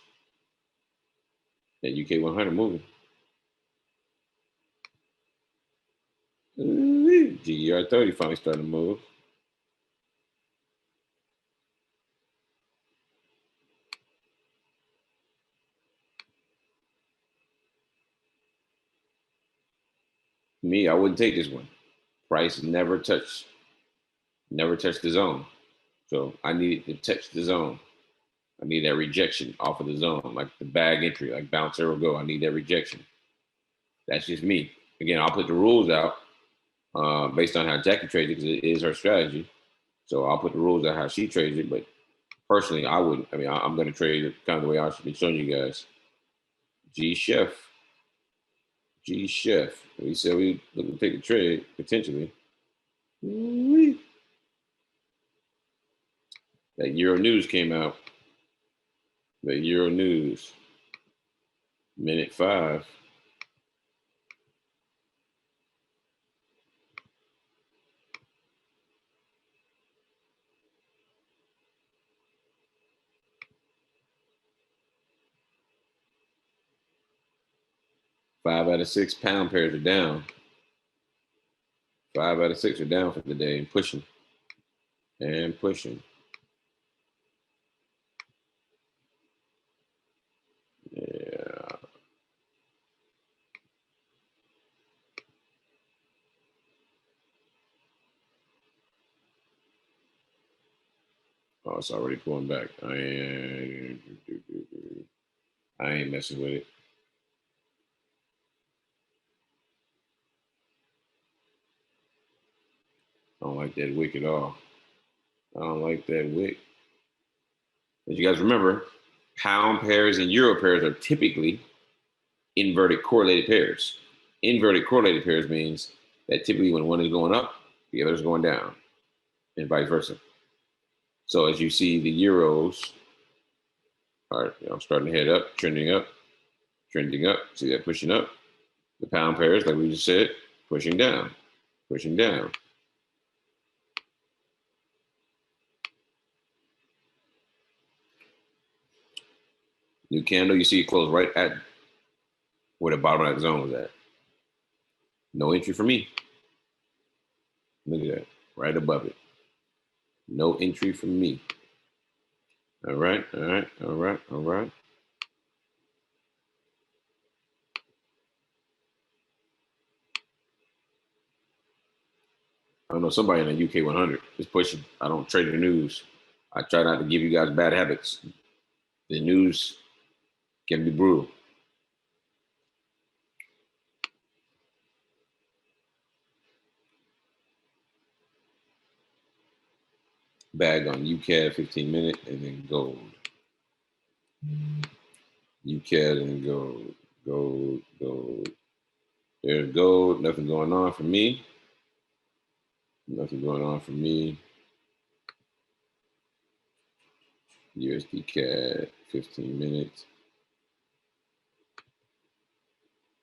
That UK 100 moving. GER 30 finally starting to move. Me, I wouldn't take this one. Price never touched the zone. So I needed to touch the zone. I need that rejection off of the zone, like the bag entry, like bounce arrow go. I need that rejection. That's just me. Again, I'll put the rules out based on how Jackie trades it because it is her strategy. So I'll put the rules out how she trades it. But personally, I wouldn't. I mean, I'm going to trade it kind of the way I should be showing you guys. G Chef. We said we look to take a trade potentially. That Euro News came out. The Euro News. Minute 5. Five out of 6 pound pairs are down. 5 out of 6 are down for the day and pushing. And pushing. Yeah. Oh, it's already pulling back. I ain't messing with it. I don't like that wick at all. I don't like that wick. As you guys remember, pound pairs and euro pairs are typically inverted correlated pairs. Inverted correlated pairs means that typically when one is going up, the other is going down, and vice versa. So as you see, the euros are starting to head up, trending up. See that pushing up. The pound pairs, like we just said, pushing down. New candle, you see it close right at where the bottom of that zone was at. No entry for me. Look at that, right above it. No entry for me. All right. I know somebody in the UK 100 is pushing. I don't trade the news. I try not to give you guys bad habits. The news can be brutal. Bag on UCAD 15 minute and then gold. UCAD and gold. Gold. There's gold. Nothing going on for me. USD CAD 15 minutes.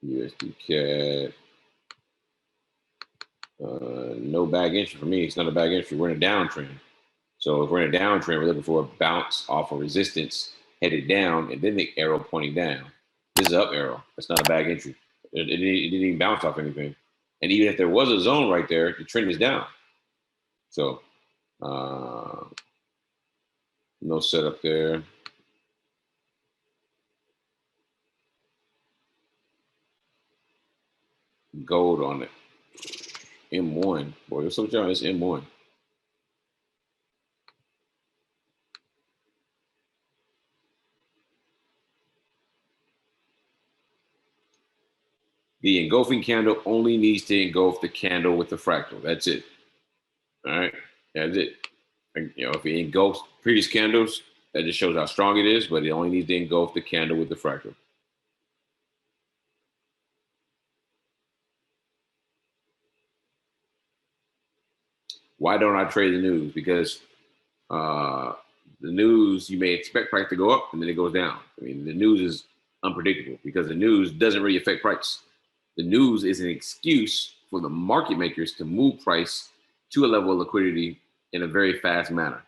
USD CAD. No bag entry for me. It's not a bag entry. We're in a downtrend. So if we're in a downtrend, we're looking for a bounce off of resistance headed down and then the arrow pointing down. This is up arrow. That's not a bag entry. It didn't even bounce off anything. And even if there was a zone right there, the trend is down. So no setup there. Gold on it. M1. Boy, what's up, John? It's M1. The engulfing candle only needs to engulf the candle with the fractal. That's it. All right. That's it. And, if it engulfs previous candles, that just shows how strong it is, but it only needs to engulf the candle with the fractal. Why don't I trade the news? Because the news, you may expect price to go up and then it goes down. I mean, the news is unpredictable because the news doesn't really affect price. The news is an excuse for the market makers to move price to a level of liquidity in a very fast manner.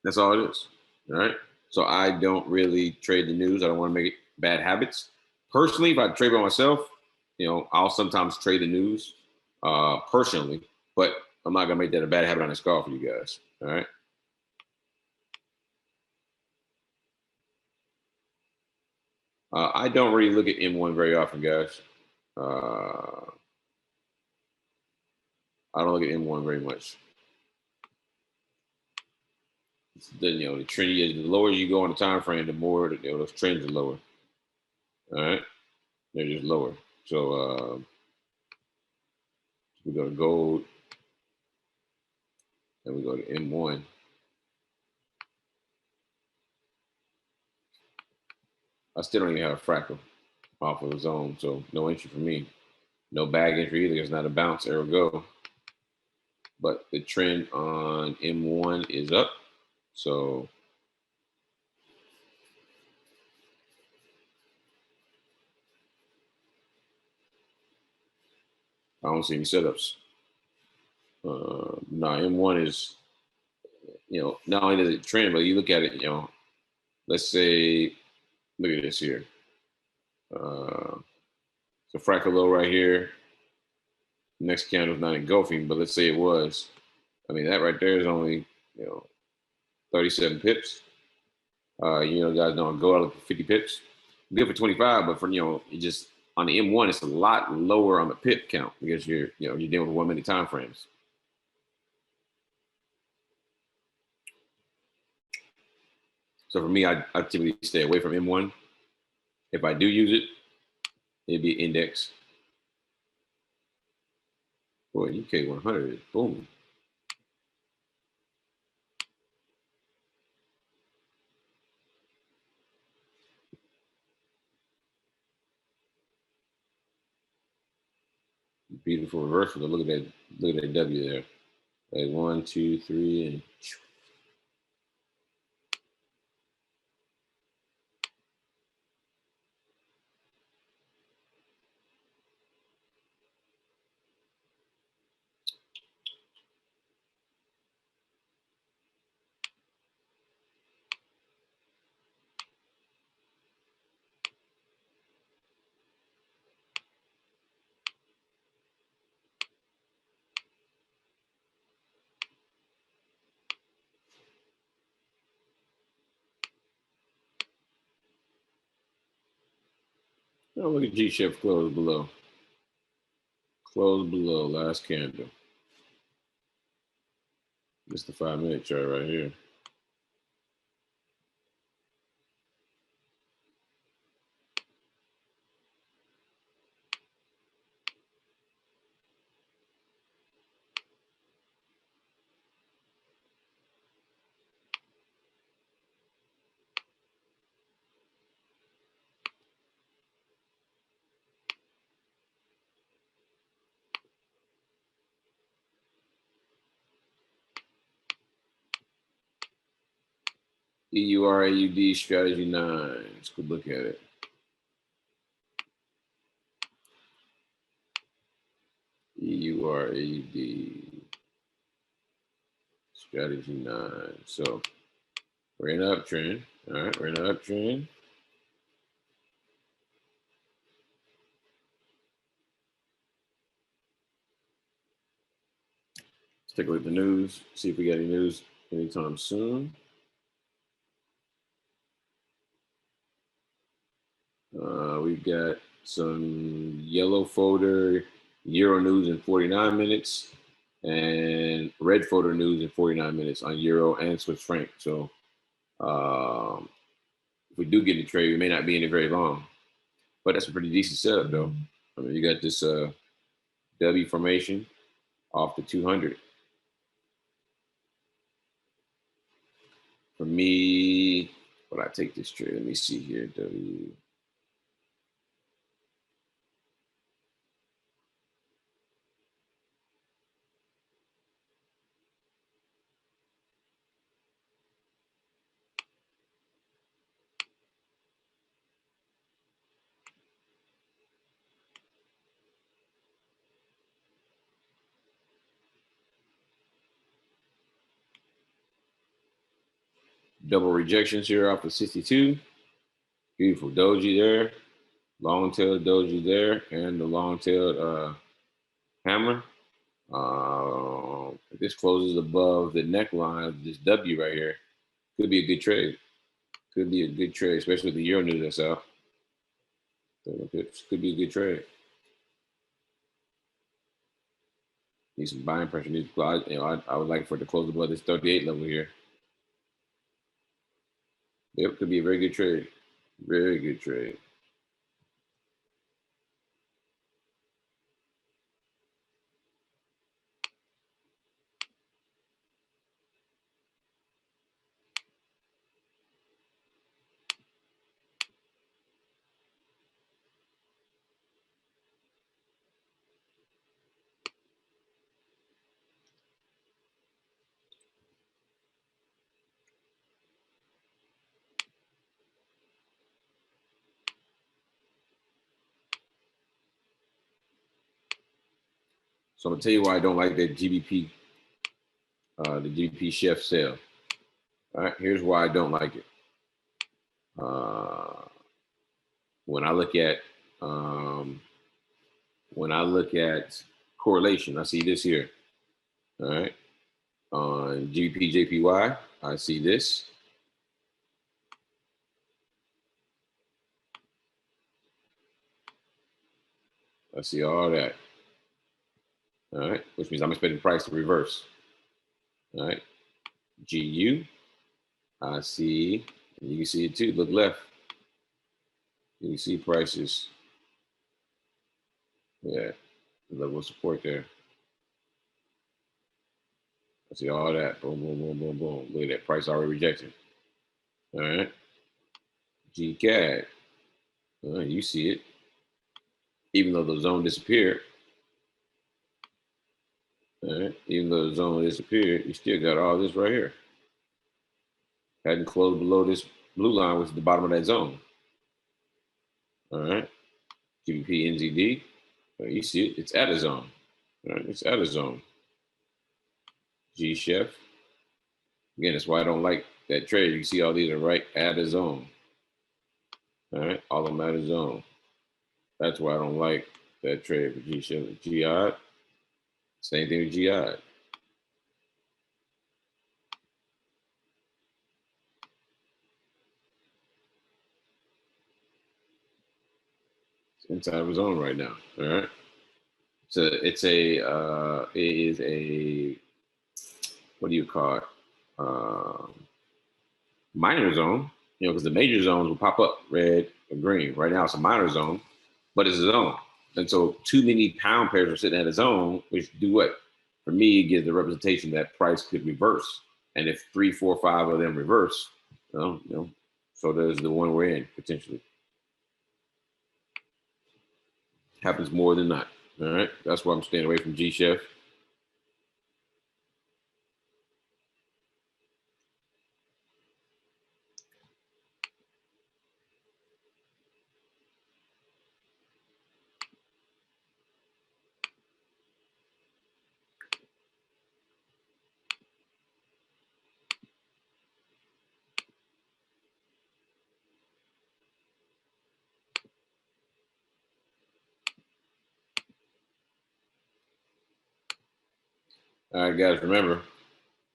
That's all it is. All right. So I don't really trade the news. I don't want to make it bad habits. Personally, if I trade by myself, I'll sometimes trade the news personally, but I'm not gonna make that a bad habit on this call for you guys. All right. I don't really look at M1 very often, guys. I don't look at M1 very much. The trend is the lower you go on the time frame, the more those trends are lower. All right, they're just lower. So we go to gold, and we go to M1. I still don't even have a fractal off of the zone, so no entry for me. No bag entry either. It's not a bounce, arrow go. But the trend on M1 is up. So I don't see any setups. No, M1 is, not only does it trend, but you look at it, let's say, look at this here. So fractal low right here. Next candle's not engulfing, but let's say it was. I mean, that right there is only, 37 pips. Guys don't go out for 50 pips. Good for 25, but for, it just on the M1, it's a lot lower on the pip count because you're dealing with 1 minute time frames. So for me, I typically stay away from M1. If I do use it, it'd be index. Boy, UK 100, boom. Beautiful reversal. Look at that W there. Like 1, 2, 3, and oh, look at G-Shift close below. Close below, last candle. This is the 5-minute chart right here. EURAUD strategy 9. Let's go look at it. EURAUD strategy 9. So we're in an uptrend. All right, we're in an uptrend. Let's take a look at the news, see if we got any news anytime soon. We've got some yellow folder Euro news in 49 minutes and red folder news in 49 minutes on Euro and Swiss franc. So if we do get in the trade, we may not be in it very long. But that's a pretty decent setup, though. I mean, you got this W formation off the 200. For me, would I take this trade? Let me see here. W. Double rejections here off of 62. Beautiful doji there. Long-tailed doji there. And the long-tailed hammer. If this closes above the neckline of this W right here, could be a good trade. Could be a good trade, especially with the euro news that's out. Could be a good trade. Need some buying pressure. I would like for it to close above this 38 level here. Yep, could be a very good trade. Very good trade. So I'm gonna tell you why I don't like that GBP, the GBP chef sale. All right, here's why I don't like it. When I look at correlation, I see this here. All right, on GBP JPY, I see this. I see all that. All right, which means I'm expecting price to reverse. All right, GU, I see, and you can see it too. Look left. You can see prices. Yeah, level of support there. I see all that. Boom, boom, boom, boom, boom. Look at that price already rejected. All right. GCAD. You see it. Even though the zone disappeared. All right. Even though the zone disappeared, you still got all this right here. Hadn't closed below this blue line, which is the bottom of that zone. All right. GBP NZD. You see it. It's at a zone. All right. It's at a zone. G Chef. Again, that's why I don't like that trade. You see all these are right at a zone. All right. All of them at a zone. That's why I don't like that trade for G Chef. GI. Same thing with GI. It's inside of his own right now. All right. So it is a what do you call it? Minor zone, because the major zones will pop up red or green. Right now it's a minor zone, but it's a zone. And so too many pound pairs are sitting at a zone, which do what? For me, it gives the representation that price could reverse. And if 3, 4, 5 of them reverse, so does the one we're in potentially. Happens more than not. All right. That's why I'm staying away from G Chef. All right, guys, remember,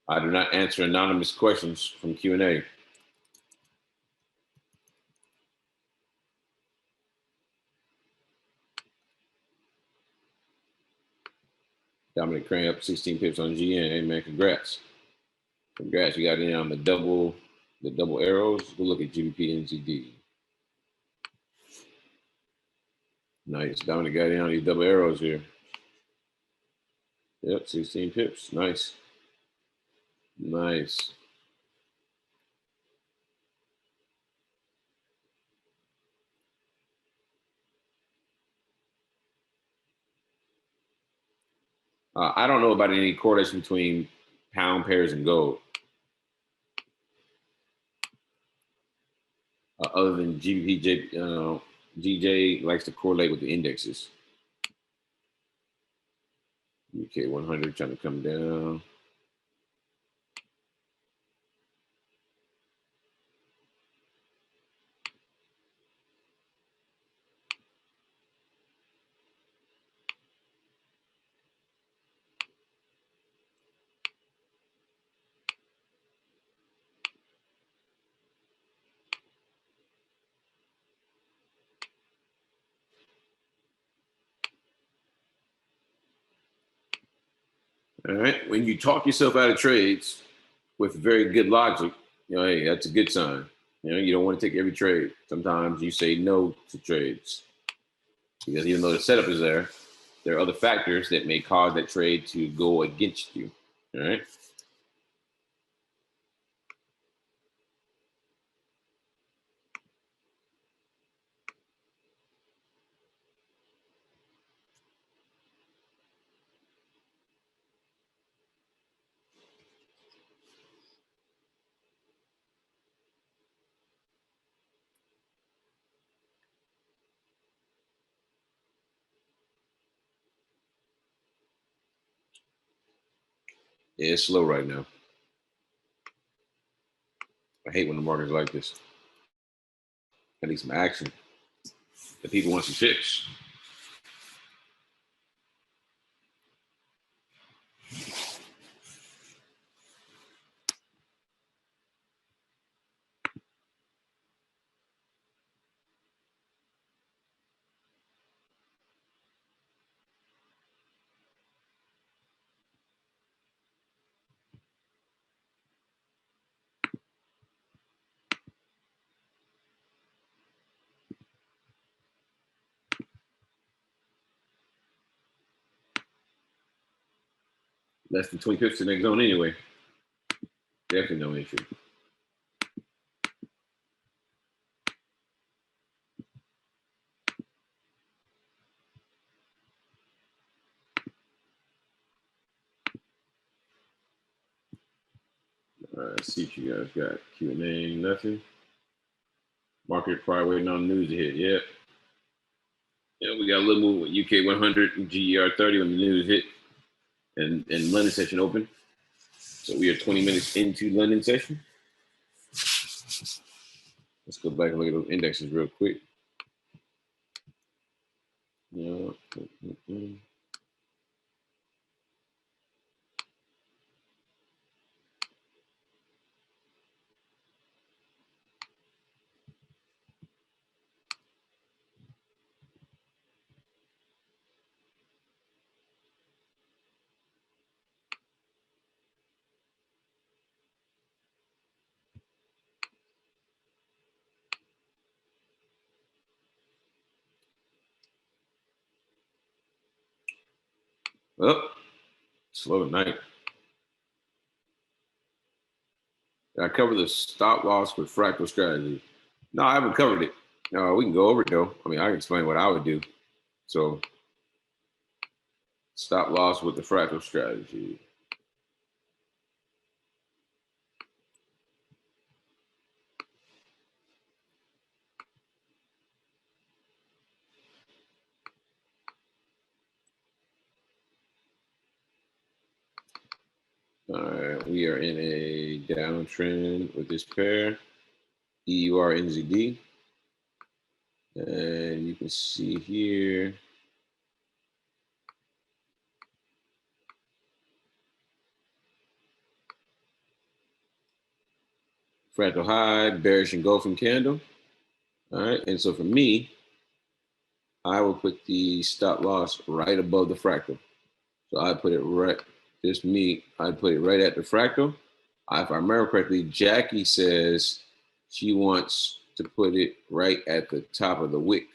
I do not answer anonymous questions from Q&A. Dominic Crane up 16 pips on GN. Hey, man, congrats. Congrats. You got in on the double arrows. Go look at GBP NZD. Nice. Dominic got in on these double arrows here. Yep, 16 pips. Nice. Nice. I don't know about any correlation between pound pairs and gold. Other than GJ likes to correlate with the indexes. UK 100 trying to come down. All right. When you talk yourself out of trades with very good logic, hey, that's a good sign. You don't want to take every trade. Sometimes you say no to trades because even though the setup is there are other factors that may cause that trade to go against you. All right. Yeah, it's slow right now. I hate when the market's like this. I need some action. The people want some fix. Less than 20 pips in the next zone anyway. Definitely no issue. All right, let's see what you guys got. Q&A, nothing. Market probably waiting on the news to hit. Yep. Yeah, we got a little move with UK 100 and GER 30 when the news hit and London session open. So we are 20 minutes into London session. Let's go back and look at those indexes real quick. Yeah. Oh, slow night. I cover the stop loss with fractal strategy. No, I haven't covered it. We can go over it though. I mean, I can explain what I would do. So, stop loss with the fractal strategy. All right, we are in a downtrend with this pair, EURNZD. And you can see here, fractal high, bearish engulfing candle. All right, and so for me, I will put the stop loss right above the fractal. So I put it right, just me, I put it right at the fractal. If I remember correctly, Jackie says she wants to put it right at the top of the wick.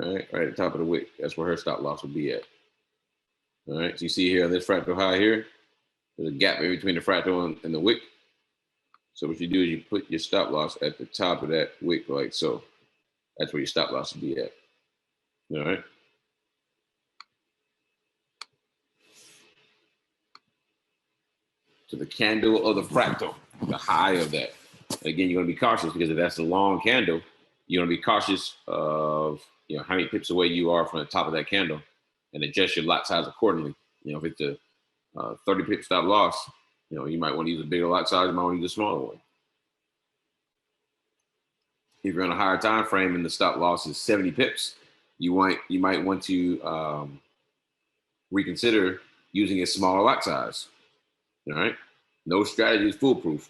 All right, right at the top of the wick. That's where her stop loss will be at. All right, so you see here on this fractal high here, there's a gap in between the fractal and the wick. So what you do is you put your stop loss at the top of that wick like so. That's where your stop loss will be at. All right. So the candle of the fractal, the high of that. Again, you're going to be cautious because if that's a long candle, you're going to be cautious of how many pips away you are from the top of that candle, and adjust your lot size accordingly. If it's a 30 pip stop loss, you might want to use a bigger lot size, you might want to use a smaller one. If you're on a higher time frame and the stop loss is 70 pips, you might want to reconsider using a smaller lot size. All right. No strategy is foolproof.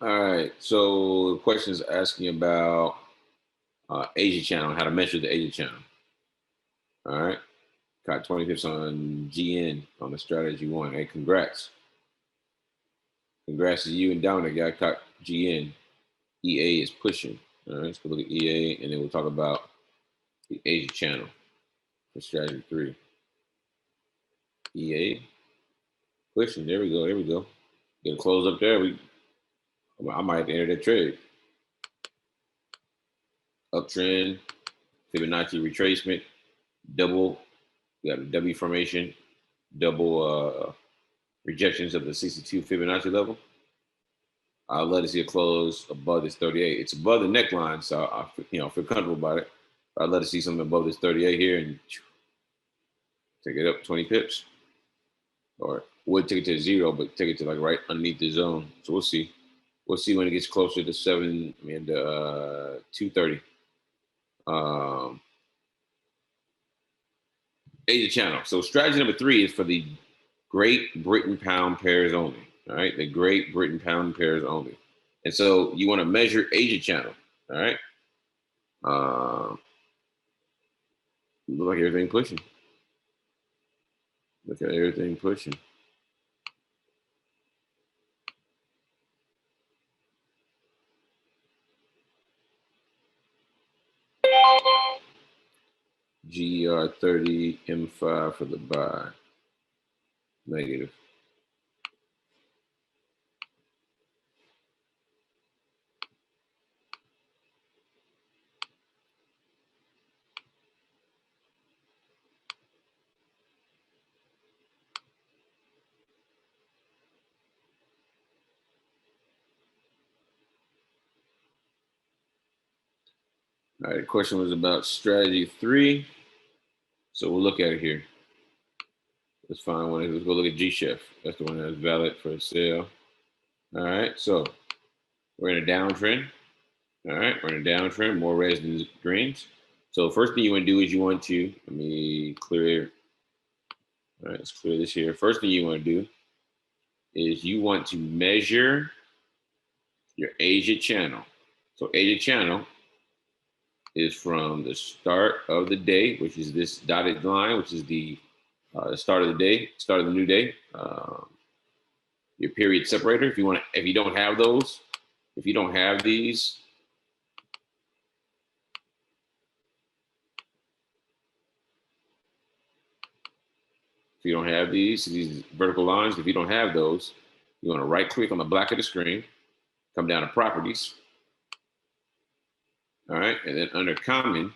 All right. So the question is asking about Asia channel, how to measure the Asia channel. All right. Got 20 pips on GN on the strategy one. Hey, congrats. Congrats to you and Dominic. Got caught GN. EA is pushing. All right. Let's go look at EA and then we'll talk about the Asia channel for strategy three. EA pushing. There we go. There we go. Get a close up there. I might have to enter that trade. Uptrend, Fibonacci retracement, double. We got a W formation, double rejections of the 62 Fibonacci level. I'll let it see a close above this 38. It's above the neckline, so I feel comfortable about it. I'll let it see something above this 38 here and take it up 20 pips. Or would take it to 0, but take it to like right underneath the zone. So we'll see. We'll see when it gets closer to 230. Asia channel. So strategy number 3 is for the Great Britain pound pairs only. All right, the Great Britain pound pairs only. And so you want to measure Asia channel. All right. Look like everything pushing. Look at everything pushing. GR30 M5 for the buy. Negative. All right, the question was about strategy 3. So we'll look at it here. Let's find one. Let's go look at G-Chef. That's the one that's valid for sale. All right, so we're in a downtrend. All right, we're in a downtrend, more reds than greens. So first thing you want to do is you want to, let me clear. All right, let's clear this here. First thing you want to do is you want to measure your Asia channel. So Asia channel is from the start of the day, which is this dotted line, which is the start of the day, start of the new day. Your period separator. If you don't have those, if you don't have these, these vertical lines, if you don't have those, you want to right click on the black of the screen, come down to properties. All right, and then under common,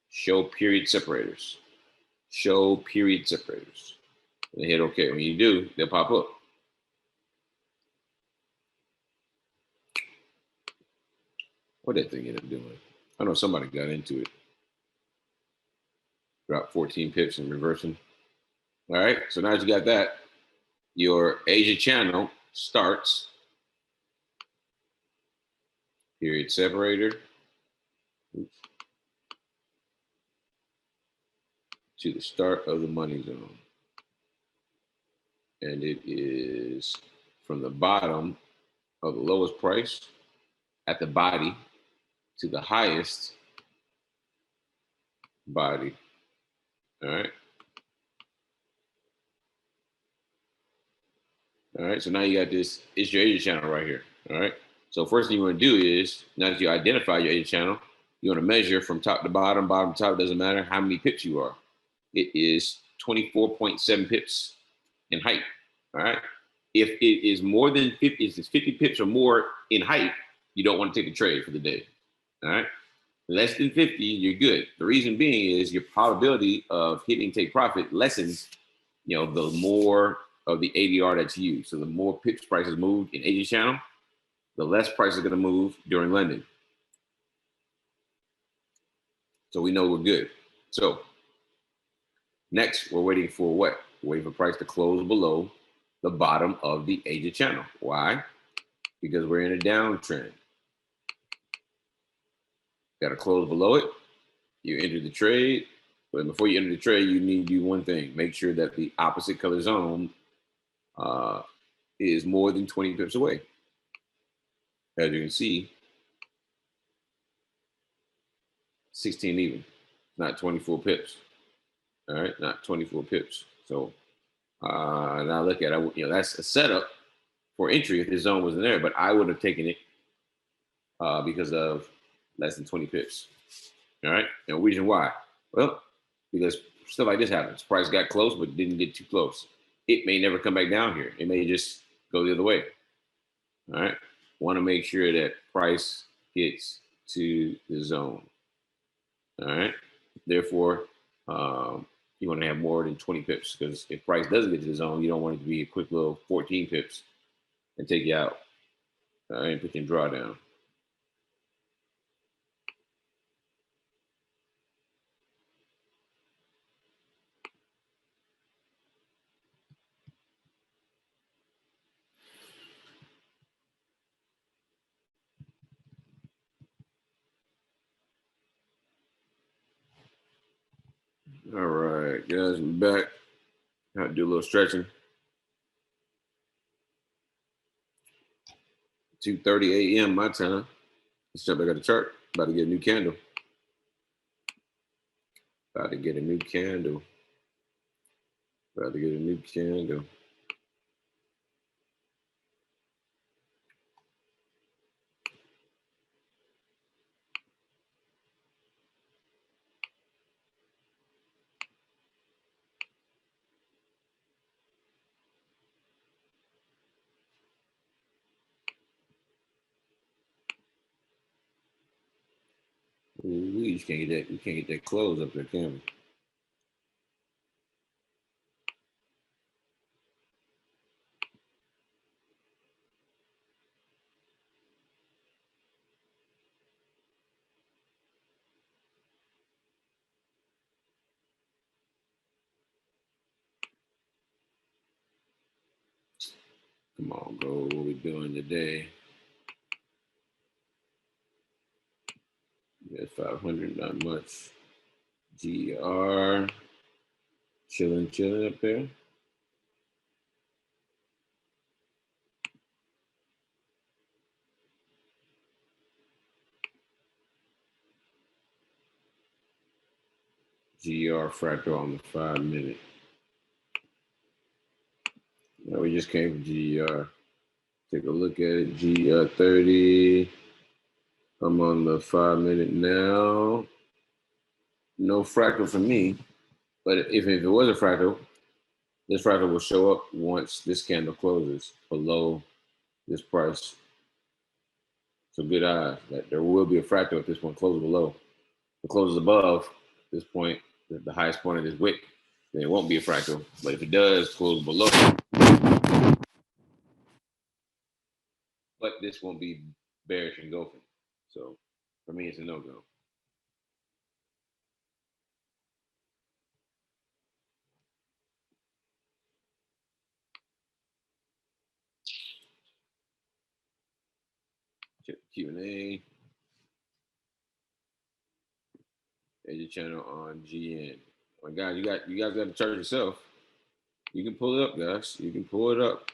show period separators. Show period separators. And hit OK. When you do, they'll pop up. What that thing end up doing? I know somebody got into it. Dropped 14 pips and reversing. All right, so now that you got that, your Asia channel starts. Period separator. Oops. To the start of the money zone. And it is from the bottom of the lowest price at the body to the highest body. All right. All right. So now you got this. It's your Asia channel right here. All right. So first thing you want to do is, now that you identify your Asia channel, you want to measure from top to bottom, bottom to top, doesn't matter how many pips you are. It is 24.7 pips in height. All right. If it is more than 50, if it's 50 pips or more in height, you don't want to take a trade for the day. All right. Less than 50, you're good. The reason being is your probability of hitting take profit lessens, the more of the ADR that's used. So the more pips prices moved in Asia channel, the less price is going to move during lending. So we know we're good. So next, we're waiting for what? We're waiting for price to close below the bottom of the Asia channel. Why? Because we're in a downtrend. Got to close below it. You enter the trade. But before you enter the trade, you need to do one thing. Make sure that the opposite color zone is more than 20 pips away. As you can see, 16 even, not 24 pips. All right, not 24 pips. So now look at it. That's a setup for entry if this zone wasn't there, but I would have taken it because of less than 20 pips. All right, and reason why? Well, because stuff like this happens. Price got close, but didn't get too close. It may never come back down here. It may just go the other way. All right, want to make sure that price gets to the zone. All right, therefore, you want to have more than 20 pips because if price doesn't get to the zone, you don't want it to be a quick little 14 pips and take you out. All right, put your drawdown. All right, guys, I'm back. I have to do a little stretching. 2:30 a.m. my time. Let's jump back at the chart. About to get a new candle. About to get a new candle. About to get a new candle. Ooh, we just can't get that. We can't get that close up there, can we? Come on, bro. What we doing today? That's 500, not much. GR. Chilling up there. GR fractal on the 5 minute. Now we just came from GR. Take a look at it. GR 30. I'm on the 5 minute now. No fractal for me, but if it was a fractal, this fractal will show up once this candle closes below this price. So good eyes that there will be a fractal if this one closes below. If it closes above this point, the highest point of this wick, then it won't be a fractal. But if it does close below, but this won't be bearish engulfing. So for me, it's a no-go. Check Q&A. Edge channel on GN. Oh, guys, you guys got to charge yourself. You can pull it up, guys. You can pull it up.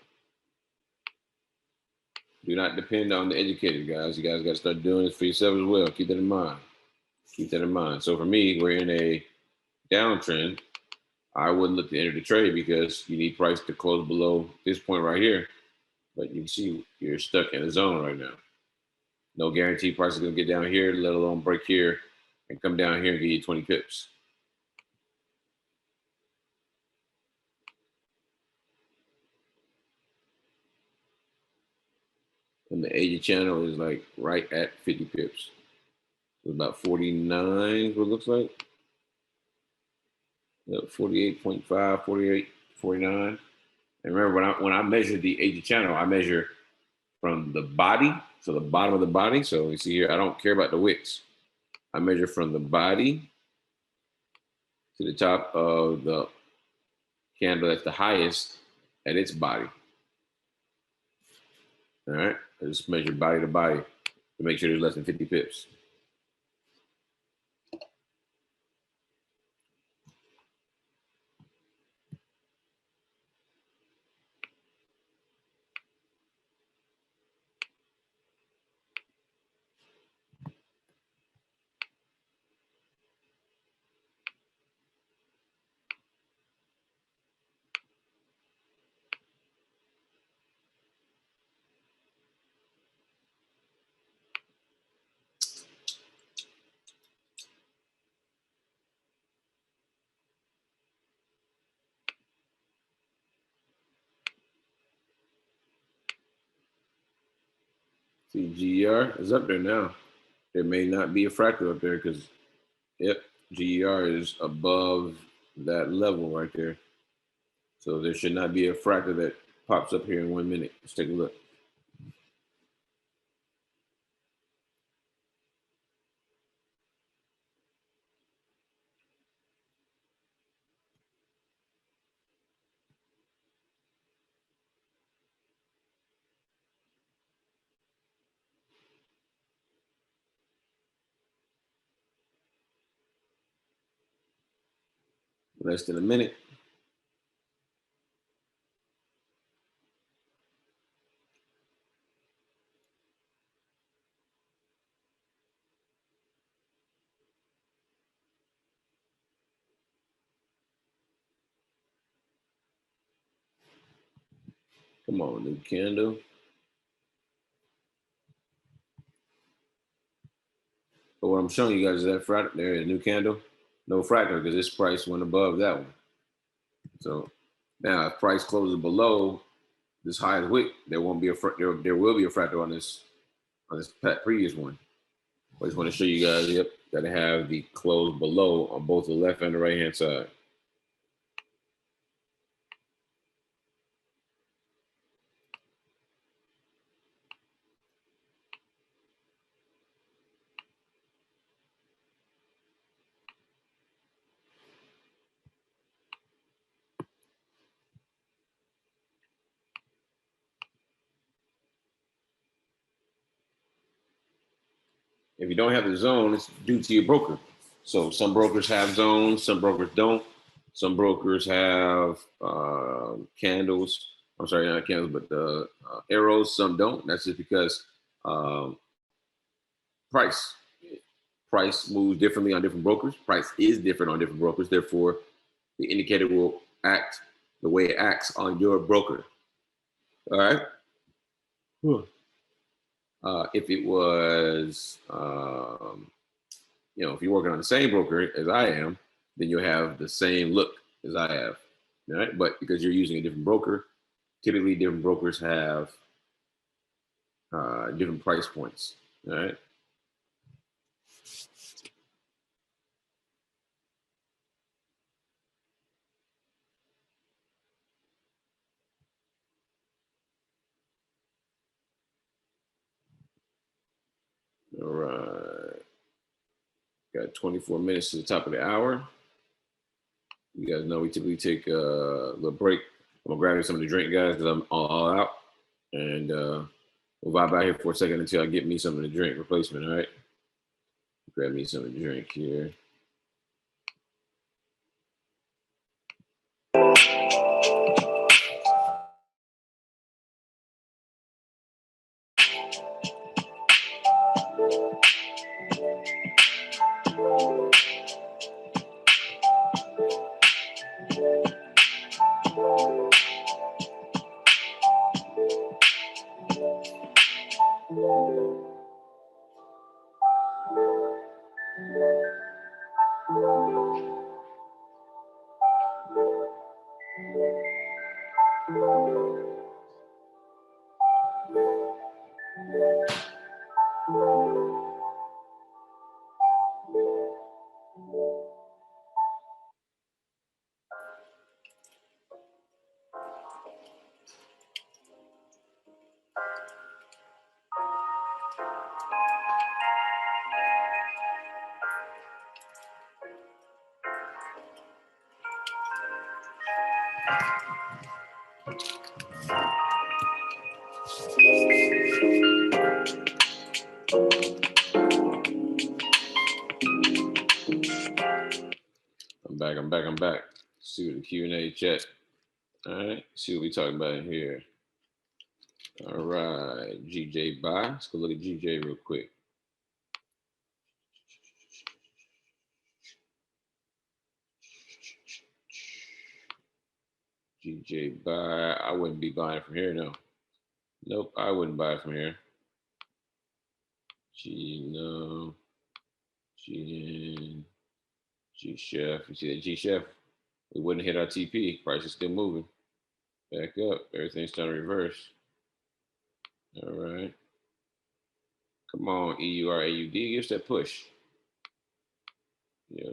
Do not depend on the educated, guys. You guys got to start doing this for yourself as well. Keep that in mind. Keep that in mind. So for me, we're in a downtrend. I wouldn't look to enter the trade because you need price to close below this point right here. But you can see you're stuck in a zone right now. No guarantee price is going to get down here, let alone break here and come down here and give you 20 pips. And the AG channel is like right at 50 pips. It's about 49, what it looks like. 48.5, 48, 49. And remember, when I measure the AG channel, I measure from the body, so the bottom of the body. So you see here, I don't care about the wicks. I measure from the body to the top of the candle that's the highest at its body. All right, I just measure body to body to make sure there's less than 50 pips. See, GER is up there now. There may not be a fractal up there because, yep, GER is above that level right there. So there should not be a fractal that pops up here in 1 minute. Let's take a look. Less than a minute. Come on, new candle. But what I'm showing you guys is that fractal there, a new candle, no fractal because this price went above that one. So now if price closes below this highest wick, there won't be a there will be a fractal on this previous one. I just want to show you guys, yep, got to have the close below on both the left and the right hand side. If you don't have the zone, it's due to your broker. So some brokers have zones, some brokers don't. Some brokers have candles. I'm sorry, not candles, but the arrows. Some don't. That's just because price. Price moves differently on different brokers. Price is different on different brokers. Therefore, the indicator will act the way it acts on your broker. All right. If it was, if you're working on the same broker as I am, then you'll have the same look as I have. All right. But because you're using a different broker, typically different brokers have different price points. All right. All right. Got 24 minutes to the top of the hour. You guys know we typically take a little break. I'm gonna grab you some of the drink, guys, because I'm all out. And we'll vibe out here for a second until I get me some of the drink replacement. All right. Grab me some of the drink here. I'm back. See what the Q&A chat. All right, see what we talking about in here. All right, GJ buy. Let's go look at GJ real quick. GJ buy. I wouldn't be buying from here, no. Nope, I wouldn't buy from here. G no. G chef. You see that G chef? We wouldn't hit our TP. Price is still moving. Back up. Everything's starting to reverse. All right. Come on, EURAUD, give us that push. Yeah,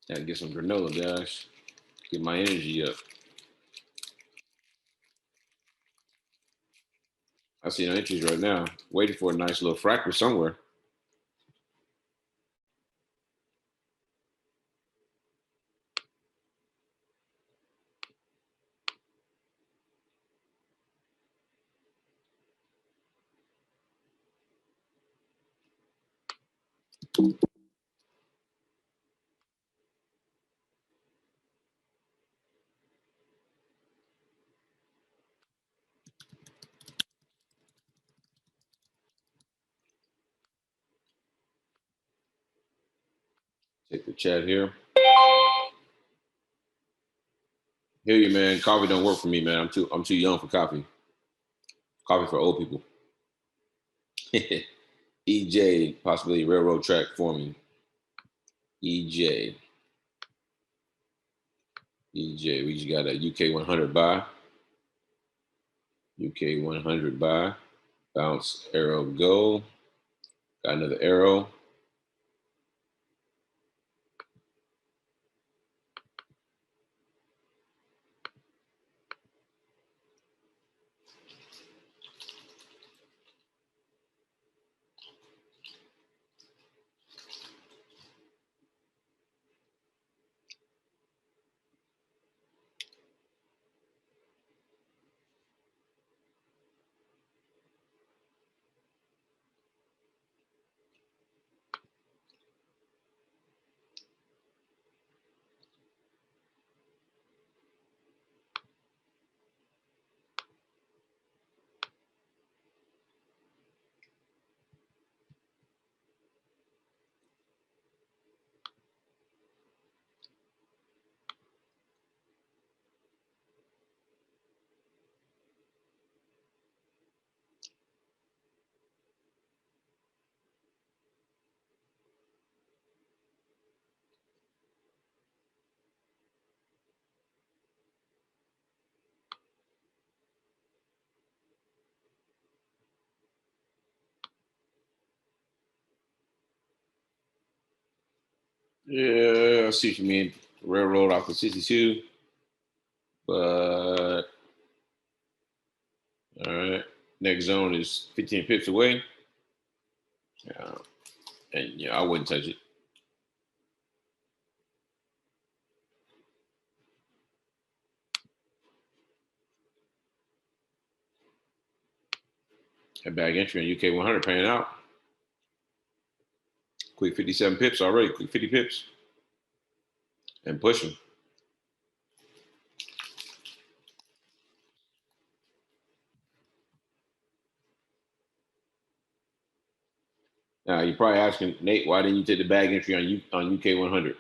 gotta get some granola, guys. Get my energy up. I see no entries right now. Waiting for a nice little fractal somewhere. Take the chat here. Hear you, man. Coffee don't work for me, man. I'm too young for coffee. Coffee for old people. EJ, possibly railroad track forming. EJ. We just got a UK 100 buy. UK 100 buy. Bounce, arrow, go. Got another arrow. Yeah, I see what you mean. Railroad off the 62. But all right. Next zone is 15 pips away. Yeah. And yeah, I wouldn't touch it. A bag entry on UK 100 paying out. Quick 57 pips already. Quick 50 pips. And pushing. Now you're probably asking, Nate, why didn't you take the bag entry on UK 100?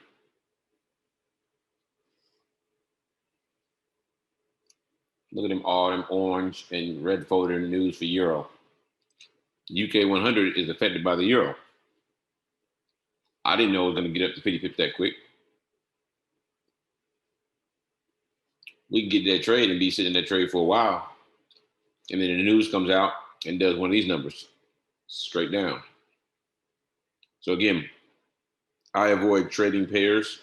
Look at them, all them orange and red folder news for Euro. UK 100 is affected by the Euro. I didn't know it was going to get up to 50 pips that quick. We can get that trade and be sitting in that trade for a while. And then the news comes out and does one of these numbers straight down. So again, I avoid trading pairs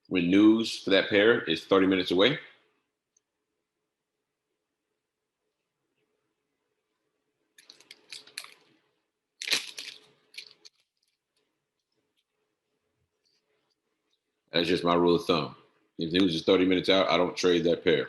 when news for that pair is 30 minutes away. That's just my rule of thumb. If news is 30 minutes out, I don't trade that pair.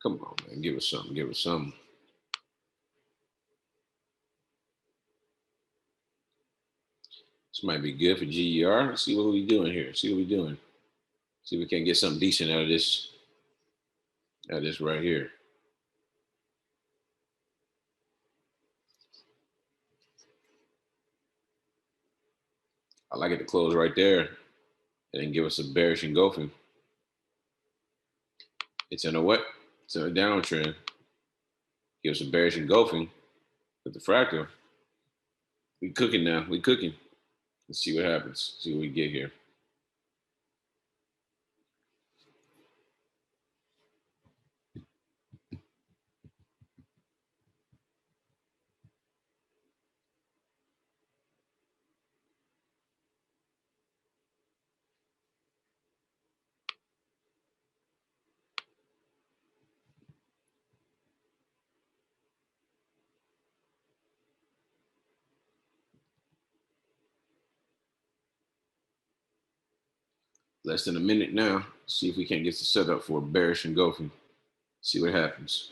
Come on, man. Give us something. Give us something. This might be good for GER. Let's see what we're doing here. See what we're doing. See if we can get something decent out of this. Out of this right here. I like it to close right there and then give us a bearish engulfing. It's in a what? It's in a downtrend. Give us a bearish engulfing with the fractal. We cooking now. We cooking. Let's see what happens. See what we get here. Less than a minute now. See if we can't get the setup for a bearish engulfing. See what happens.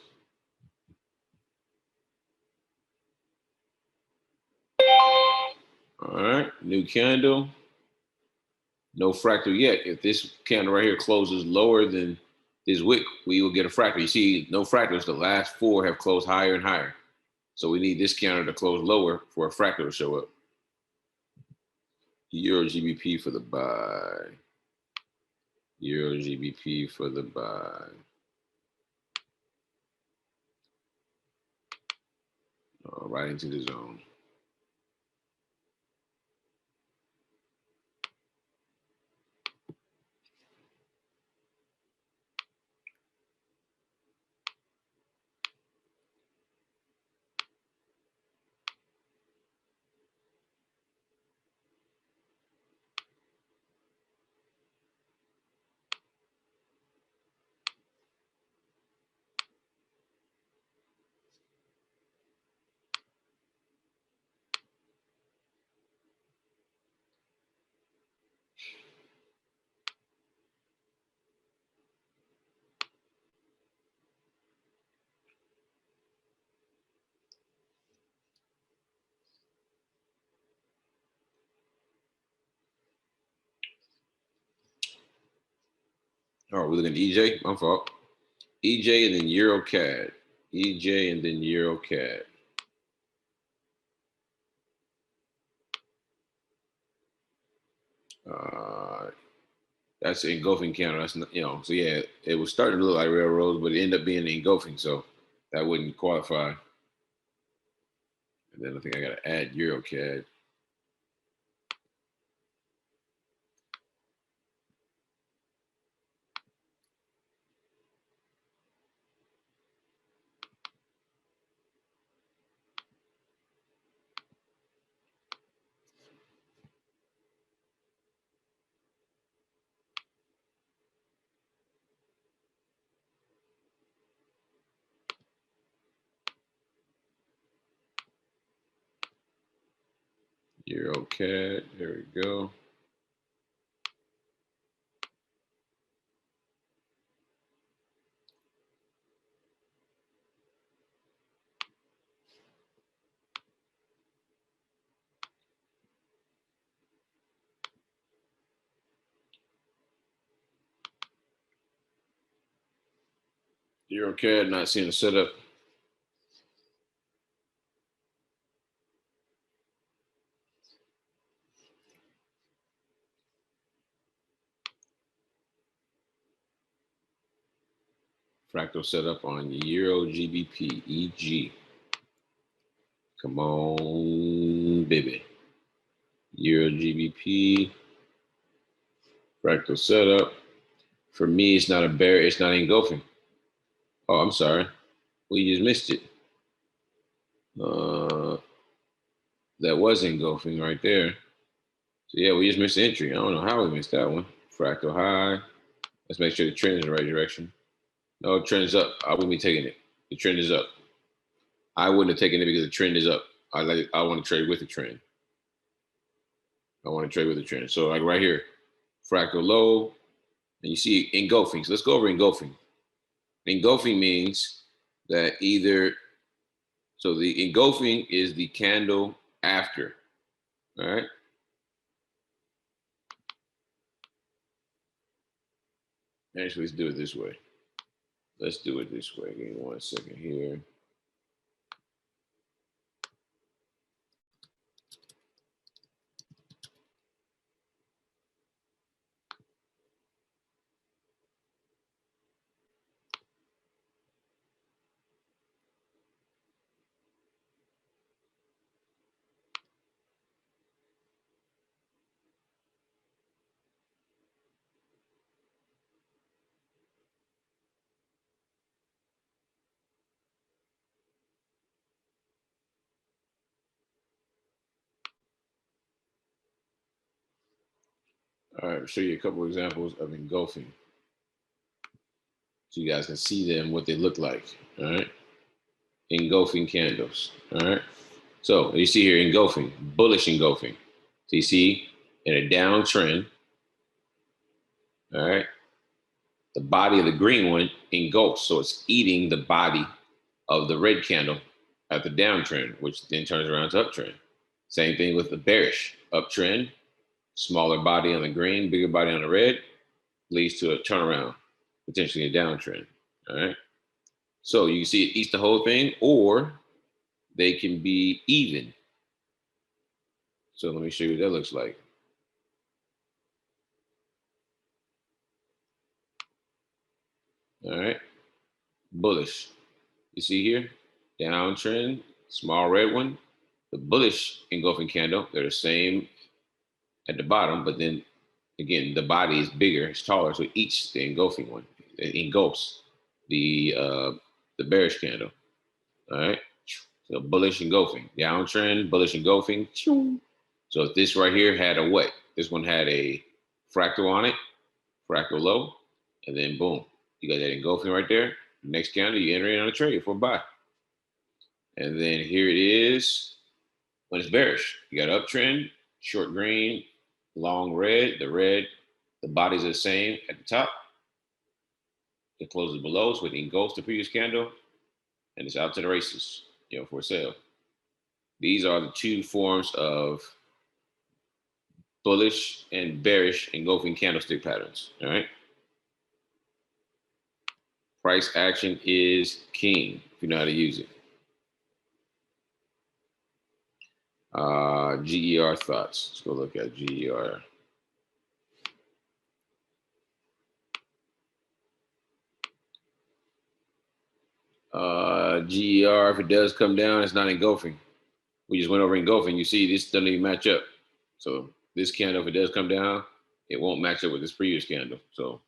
All right, new candle. No fractal yet. If this candle right here closes lower than this wick, we will get a fractal. You see, no fractals. The last four have closed higher and higher. So we need this candle to close lower for a fractal to show up. Euro GBP for the buy. Euro GBP for the buy. Right into the zone. All right, we're looking at EJ. My fault. EJ and then Euro CAD. EJ and then Euro CAD. That's an engulfing candle. That's not, so yeah, it was starting to look like railroads, but it ended up being engulfing, so that wouldn't qualify. And then I think I got to add Euro CAD. Euro CAD. There we go. Euro CAD, not seeing the setup. Fractal setup on Euro GBP EG. Come on, baby. Euro GBP. Fractal setup. For me, it's not a bear. It's not engulfing. Oh, I'm sorry. We just missed it. That was engulfing right there. So yeah, we just missed the entry. I don't know how we missed that one. Fractal high. Let's make sure the trend is in the right direction. No, the trend is up. I wouldn't be taking it. The trend is up. I wouldn't have taken it because the trend is up. I want to trade with the trend. I want to trade with the trend. So like right here, fractal low, and you see engulfing. So let's go over engulfing. Engulfing means that so the engulfing is the candle after. All right. Actually, let's do it this way. Let's do it this way. Give me 1 second here. All right, I'll show you a couple examples of engulfing, so you guys can see them, what they look like. All right, engulfing candles. All right, so you see here engulfing, bullish engulfing. So you see in a downtrend. All right, the body of the green one engulfs, so it's eating the body of the red candle at the downtrend, which then turns around to uptrend. Same thing with the bearish uptrend, smaller body on the green, bigger body on the red, leads to a turnaround, potentially a downtrend. All right. So you can see it eats the whole thing, or they can be even. So let me show you what that looks like. All right. Bullish. You see here, downtrend, small red one. The bullish engulfing candle, they're the same at the bottom, but then again, the body is bigger, it's taller, so it eats the engulfing one. It engulfs the bearish candle. All right. So bullish engulfing, downtrend, bullish engulfing. So if this right here had a what? This one had a fractal on it, fractal low, and then boom, you got that engulfing right there. Next candle, you enter it on a trade for a buy. And then here it is when it's bearish. You got uptrend, short green, long red. The bodies are the same at the top. It closes below, so it engulfs the previous candle, and it's out to the races, for sale. These are the two forms of bullish and bearish engulfing candlestick patterns. All right. Price action is king if you know how to use it. GER thoughts. Let's go look at GER. GER, if it does come down, it's not engulfing. We just went over engulfing. You see, this doesn't even match up. So this candle, if it does come down, it won't match up with this previous candle. So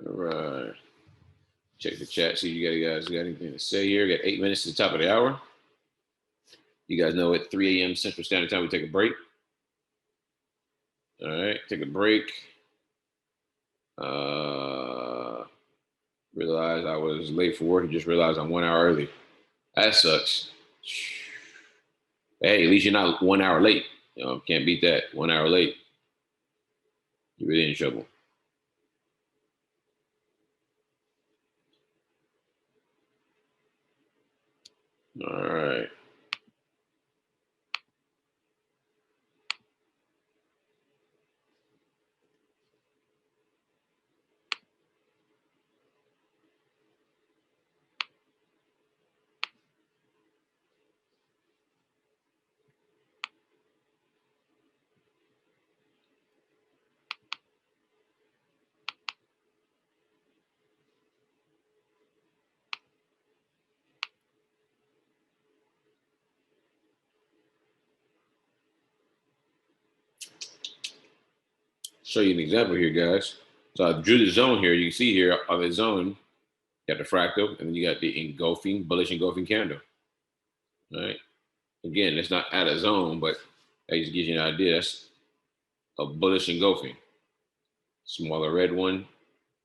all right. Check the chat. See if you guys got anything to say here. We got 8 minutes to the top of the hour. You guys know at 3 a.m. Central Standard Time, we take a break. All right, take a break. Realized I was late for work and just realized I'm 1 hour early. That sucks. Hey, at least you're not 1 hour late. Can't beat that. 1 hour late. You're really in trouble. All right. Show you an example here, guys. So I drew the zone here. You can see here on the zone, you got the fractal, and then you got the engulfing, bullish engulfing candle. All right. Again, it's not out of zone, but that just gives you an idea. That's a bullish engulfing. Smaller red one.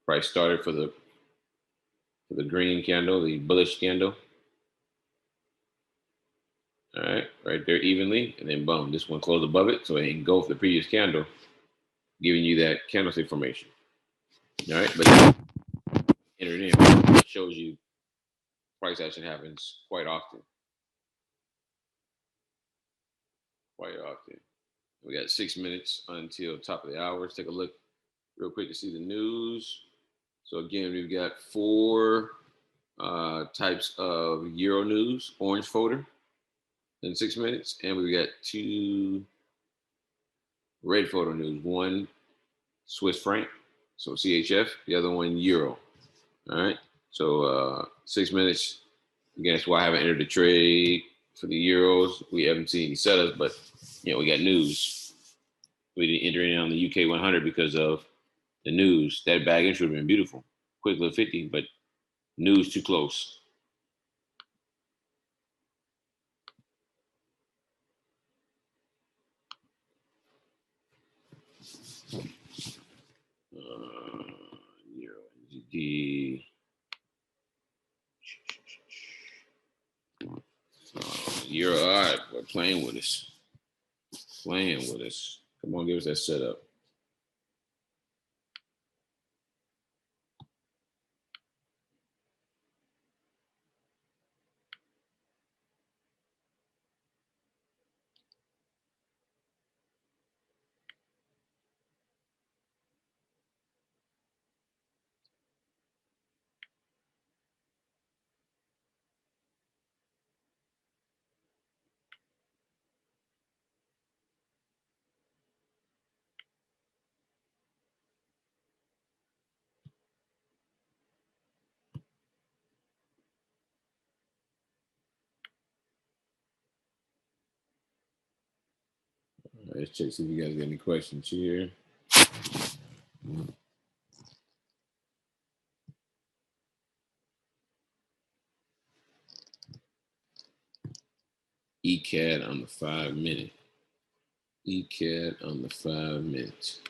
Price started for the green candle, the bullish candle. All right, right there evenly, and then boom, this one closed above it, so it engulfed the previous candle, giving you that candlestick formation. All right, but enter it in. It shows you price action happens quite often. Quite often. We got 6 minutes until top of the hour. Let's take a look real quick to see the news. So again, we've got 4 types of Euro news, orange folder in 6 minutes, and we've got 2 red folder news. One Swiss franc, so CHF. The other one euro. All right. So 6 minutes. Again, that's why I haven't entered the trade for the euros. We haven't seen any setups, but we got news. We didn't enter in on the UK 100 because of the news. That bag entry would have been beautiful. Quick little 50, but news too close. Euro NZD. Euro, all right, we're playing with us. Playing with us. Come on, give us that setup. All right, let's check see if you guys got any questions here. ECAD on the 5 minute. ECAD on the 5 minutes.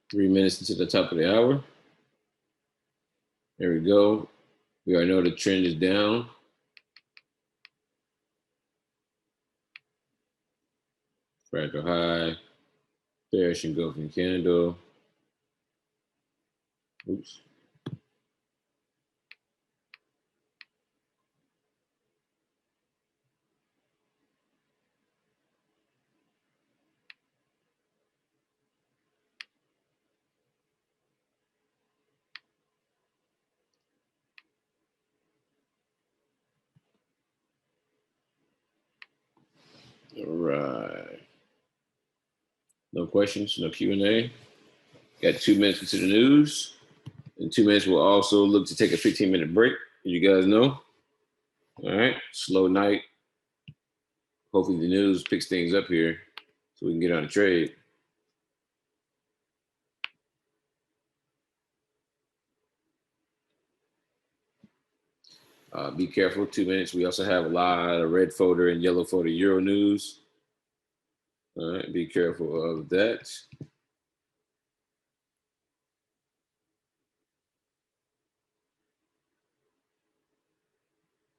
Three minutes into the top of the hour. There we go. We already know the trend is down. Fractal high. Bearish engulfing candle. Oops. All right. No questions, no Q&A. Got 2 minutes into the news. In 2 minutes, we'll also look to take a 15-minute break, as you guys know. All right, slow night. Hopefully the news picks things up here so we can get on a trade. Be careful, 2 minutes. We also have a lot of red folder and yellow folder Euro news. All right, be careful of that.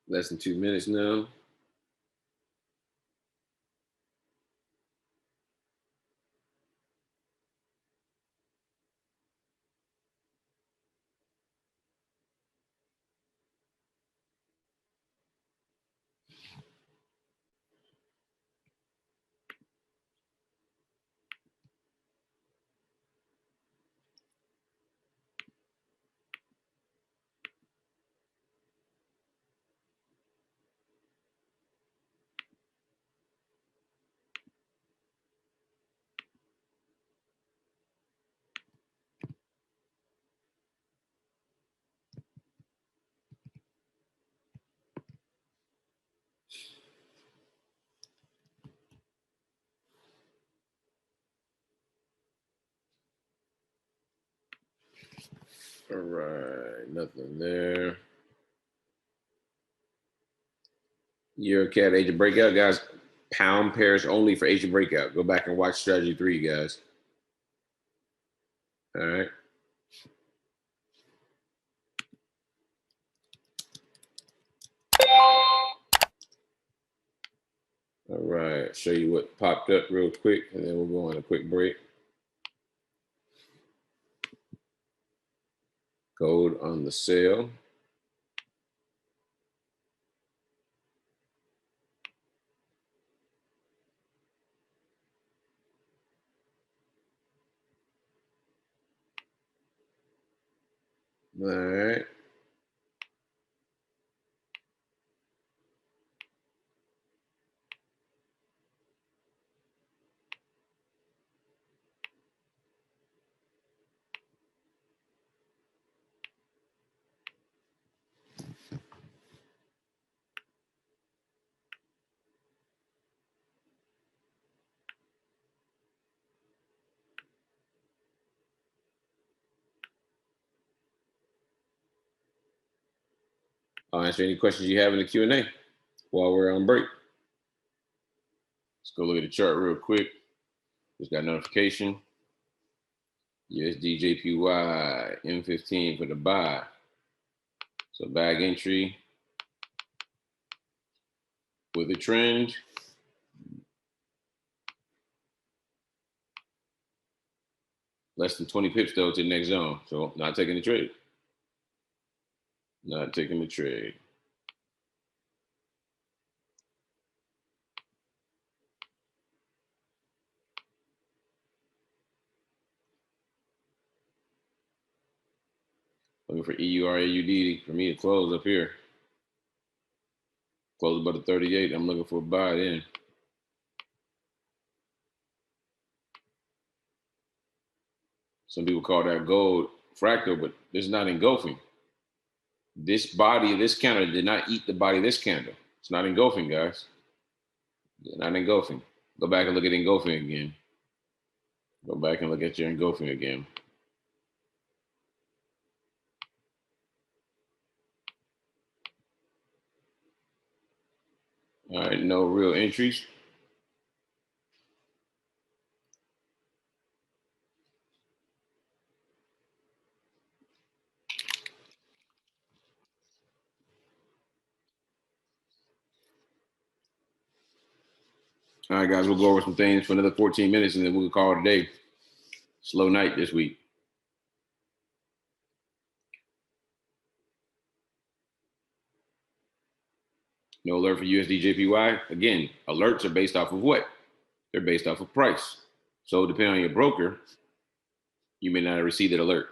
Less than 2 minutes now. All right, nothing there. Euro cat Asian breakout, guys. Pound pairs only for Asian breakout. Go back and watch strategy 3, guys. All right. All right, show you what popped up real quick, and then we'll go on a quick break. Gold on the sale. All right. I'll answer any questions you have in the Q&A while we're on break. Let's go look at the chart real quick. Just got notification. USD JPY M15 for the buy. So bag entry with a trend. Less than 20 pips though to the next zone. So not taking the trade. Not taking the trade. Looking for EURAUD for me to close up here. Close above the 38. I'm looking for a buy in. Some people call that gold fractal, but this is not engulfing. This body of this candle did not eat the body of this candle. It's not engulfing, guys. Not engulfing. Go back and look at engulfing again. Go back and look at your engulfing again. All right, no real entries. All right, guys, we'll go over some things for another 14 minutes and then we'll call it a day. Slow night this week. No alert for USD JPY. Again, alerts are based off of what? They're based off of price. So depending on your broker, you may not have received that alert.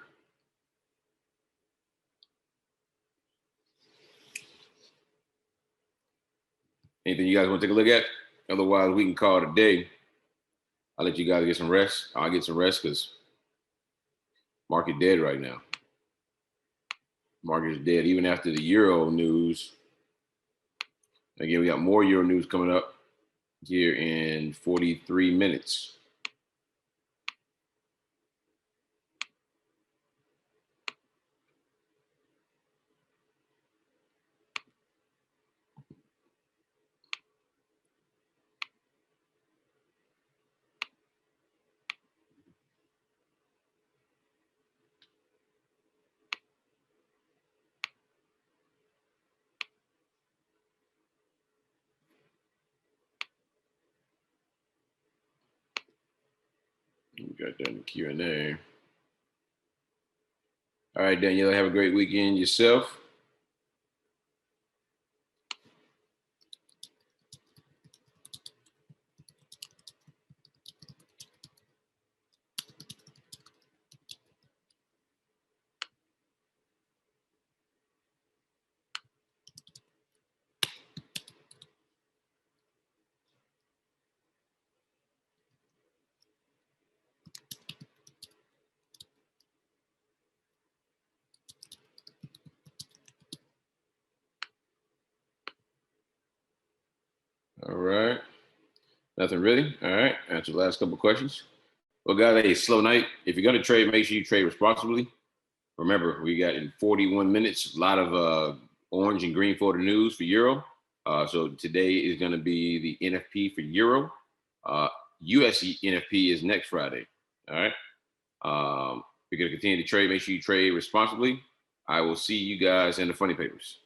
Anything you guys want to take a look at? Otherwise, we can call it a day. I'll let you guys get some rest. I'll get some rest because market dead right now. Market is dead. Even after the Euro news. Again, we got more Euro news coming up here in 43 minutes. We got that in the Q&A. All right, Danielle, have a great weekend yourself. All right. Nothing really. All right. Answer the last couple of questions. Well, guys, hey, slow night. If you're going to trade, make sure you trade responsibly. Remember, we got in 41 minutes a lot of orange and green photo news for euro. So today is going to be the NFP for euro. USD NFP is next Friday. All right. We're going to continue to trade. Make sure you trade responsibly. I will see you guys in the funny papers.